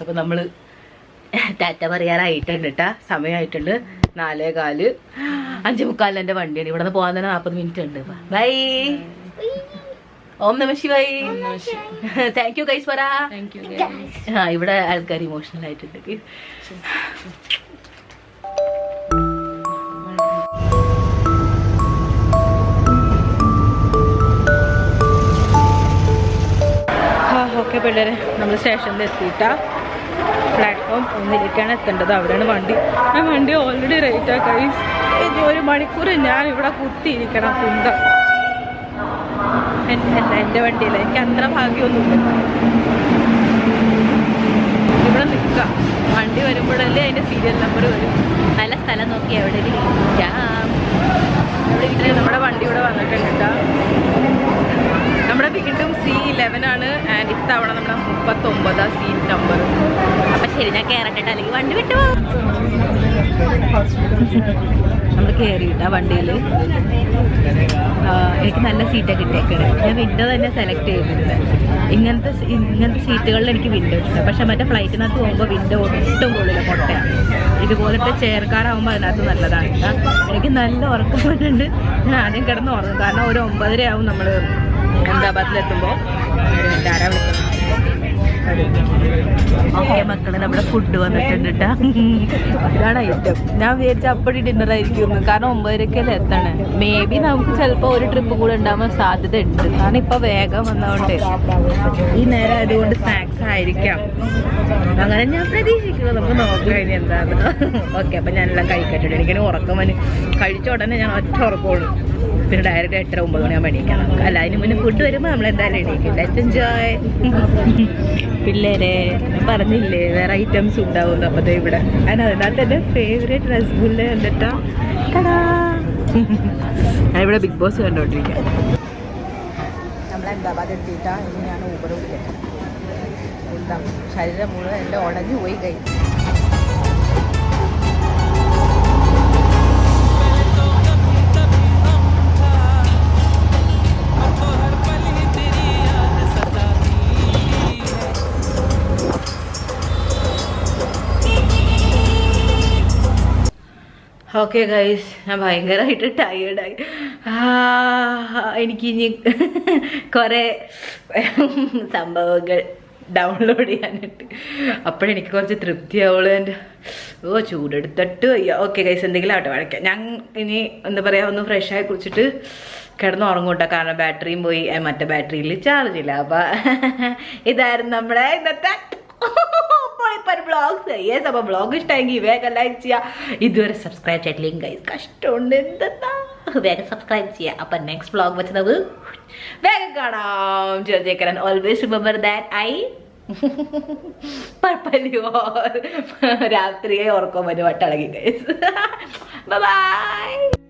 Speaker 1: അപ്പൊ നമ്മള് ടാറ്റ പറയാറായിട്ടുണ്ട് കേട്ടാ. സമയമായിട്ടുണ്ട് 4:15. 5:45 എന്റെ വണ്ടിയാണ്. ഇവിടെ നിന്ന് പോകാൻ തന്നെ 40 മിനിറ്റ് ഉണ്ട്. ബൈ. ഓം നമ ശിവായി. താങ്ക് യു ഗൈസ് പറ.
Speaker 5: Thank you.
Speaker 1: ആ ഇവിടെ ആൾക്കാർ ഇമോഷണൽ ആയിട്ടുണ്ട്. ഓക്കെ പിള്ളേരെ, നമ്മൾ സ്റ്റേഷനിൽ എത്തിയിട്ടാ. പ്ലാറ്റ്ഫോം 1 എത്തേണ്ടത്. അവിടെയാണ് വണ്ടി. ആ വണ്ടി ഓൾറെഡി റേറ്റാ കൈസ്. ഇനി 1 മണിക്കൂർ ഞാൻ ഇവിടെ കുത്തിയിരിക്കണം. കുന്ത എൻ്റെ വണ്ടിയില്ല. എനിക്ക് അത്ര ഭാഗ്യമൊന്നുമില്ല. ഇവിടെ നിൽക്കാം. വണ്ടി വരുമ്പോഴല്ലേ അതിൻ്റെ സീരിയൽ നമ്പർ വരും. നല്ല സ്ഥലം നോക്കി എവിടെയെങ്കിലും ഇരിക്കാം. ഇവിടെ ഇരിക്കാൻ നമ്മുടെ വണ്ടി ഇവിടെ വന്നിട്ടുണ്ട് കേട്ടോ. നമ്മുടെ വീണ്ടും C11 ആണ്. ആൻഡ് ഇത്തവണ നമ്മുടെ 39 സീറ്റ് നമ്പർ. അപ്പം ശരി, ഞാൻ കയറട്ടെ അല്ലെങ്കിൽ വണ്ടി വിട്ടു പോകും. നമ്മൾ കയറിയിട്ട് ആ വണ്ടിയിൽ എനിക്ക് നല്ല സീറ്റൊക്കെ കിട്ടിയേക്കണേ. ഞാൻ വിൻഡോ തന്നെ സെലക്ട് ചെയ്തിട്ടുണ്ട്. ഇങ്ങനത്തെ സീറ്റുകളിൽ എനിക്ക് വിൻഡോ ഇഷ്ടം. പക്ഷെ മറ്റേ ഫ്ലൈറ്റിനകത്ത് പോകുമ്പോൾ വിൻഡോ ഒട്ടും കൊള്ളില്ല, പൊട്ടയാണ്. ഇതുപോലത്തെ ചെയർക്കാരാകുമ്പോൾ അതിനകത്ത് നല്ലതാണ്. എനിക്ക് നല്ല ഉറക്കം വരുന്നുണ്ട്. ഞാൻ ആദ്യം കിടന്ന് ഉറങ്ങും. കാരണം ഒരു 9:30 ആവും നമ്മൾ അഹമ്മദാബാദിലെത്തുമ്പോൾ. ആരാ വിളിക്കുന്നത്? ഓക്കെ മക്കളെ, നമ്മുടെ ഫുഡ് വന്നിട്ടുണ്ട് കേട്ടോ. ഇതാണ് ഐറ്റം. ഞാൻ വിചാരിച്ച അപ്പടി ഡിന്നർ ആയിരിക്കും, കാരണം 9:30 എത്തണേ. മേ ബി നമുക്ക് ചിലപ്പോൾ ഒരു ട്രിപ്പ് കൂടെ ഉണ്ടാവാൻ സാധ്യത ഉണ്ട്. കാരണം ഇപ്പൊ വേഗം വന്നതുകൊണ്ട് ഈ നേരം ആയതുകൊണ്ട് സ്നാക്സ് ആയിരിക്കാം. അങ്ങനെ ഞാൻ പ്രതീക്ഷിക്കുന്നു. നമുക്ക് നോക്കാം ഇനി എന്താന്ന്. ഓക്കെ, അപ്പൊ ഞാനെല്ലാം കഴിക്കട്ടെ. എനിക്കിനി ഉറക്കം വന്ന് കഴിച്ച ഉടനെ ഞാൻ ഒറ്റ ഉറക്കമുള്ളൂ. പിന്നെ ഡയറക്റ്റ് 8:30-9 മണിയാകുമ്പോൾ എണീക്കാം. അല്ല, അതിന് മുന്നേ ഫുഡ് വരുമ്പോൾ നമ്മൾ എന്തായാലും എണീക്കും. Let's enjoy. പിള്ളേരെ പറഞ്ഞില്ലേ വേറെ ഐറ്റംസ് ഉണ്ടാവും. അപ്പോൾ ഇവിടെ അതിനകത്ത് എൻ്റെ ഫേവറേറ്റ് രസഗുല്ല കണ്ടിട്ടാ. ഞാനിവിടെ ബിഗ് ബോസ് കണ്ടോണ്ടിരിക്കാം. നമ്മൾ അഹമ്മദാബാദ് എത്തിയിട്ടാ. ഇനി ഞാൻ ഊബർ വിളിക്കട്ടെ. ശരീരം മുഴുവൻ എൻ്റെ ഉടഞ്ഞു പോയി കഴിച്ചു. ഓക്കെ ഗൈസ്, ഞാൻ ഭയങ്കരമായിട്ട് ടയേർഡായി. എനിക്കിനി കുറേ സംഭവങ്ങൾ ഡൗൺലോഡ് ചെയ്യാനിട്ട് അപ്പോഴെനിക്ക് കുറച്ച് തൃപ്തിയാവുള്ളൂ. എൻ്റെ ചൂടെടുത്തിട്ട് വയ്യ. ഓക്കെ ഗൈസ്, എന്തെങ്കിലും ആവട്ടെ വഴക്കാം. ഞാൻ ഇനി എന്താ പറയുക, ഒന്ന് ഫ്രഷായി കുളിച്ചിട്ട് കിടന്ന് ഉറങ്ങൂട്ടോ. കാരണം ബാറ്ററിയും പോയി, മറ്റേ ബാറ്ററിയിൽ ചാർജ് ഇല്ല. അപ്പം ഇതായിരുന്നു നമ്മുടെ ഇന്നത്തെ വ്ളോഗ്സ്. യെസ്, അപ്പോൾ വ്ളോഗ് ഇഷ്ടമെങ്കിൽ വേഗം ലൈക്ക് ചെയ്യുക. ഇതുവരെ സബ്സ്ക്രൈബ് ചെയ്തില്ലെങ്കിൽ ഗൈസ് കഷ്ടമുണ്ട്. എന്താ വേഗം സബ്സ്ക്രൈബ് ചെയ്യുക. അപ്പം നെക്സ്റ്റ് വ്ളോഗ് വെച്ചത് വേഗം കാണാം. ചേർച്ചേക്കരൻ ഓൾവേസ് റിമെമ്പർ ദാറ്റ് ഐ പർപ്പലി രാത്രിയെ ഉറക്കം വരും വട്ടളകി ഗൈസ്. ബൈ.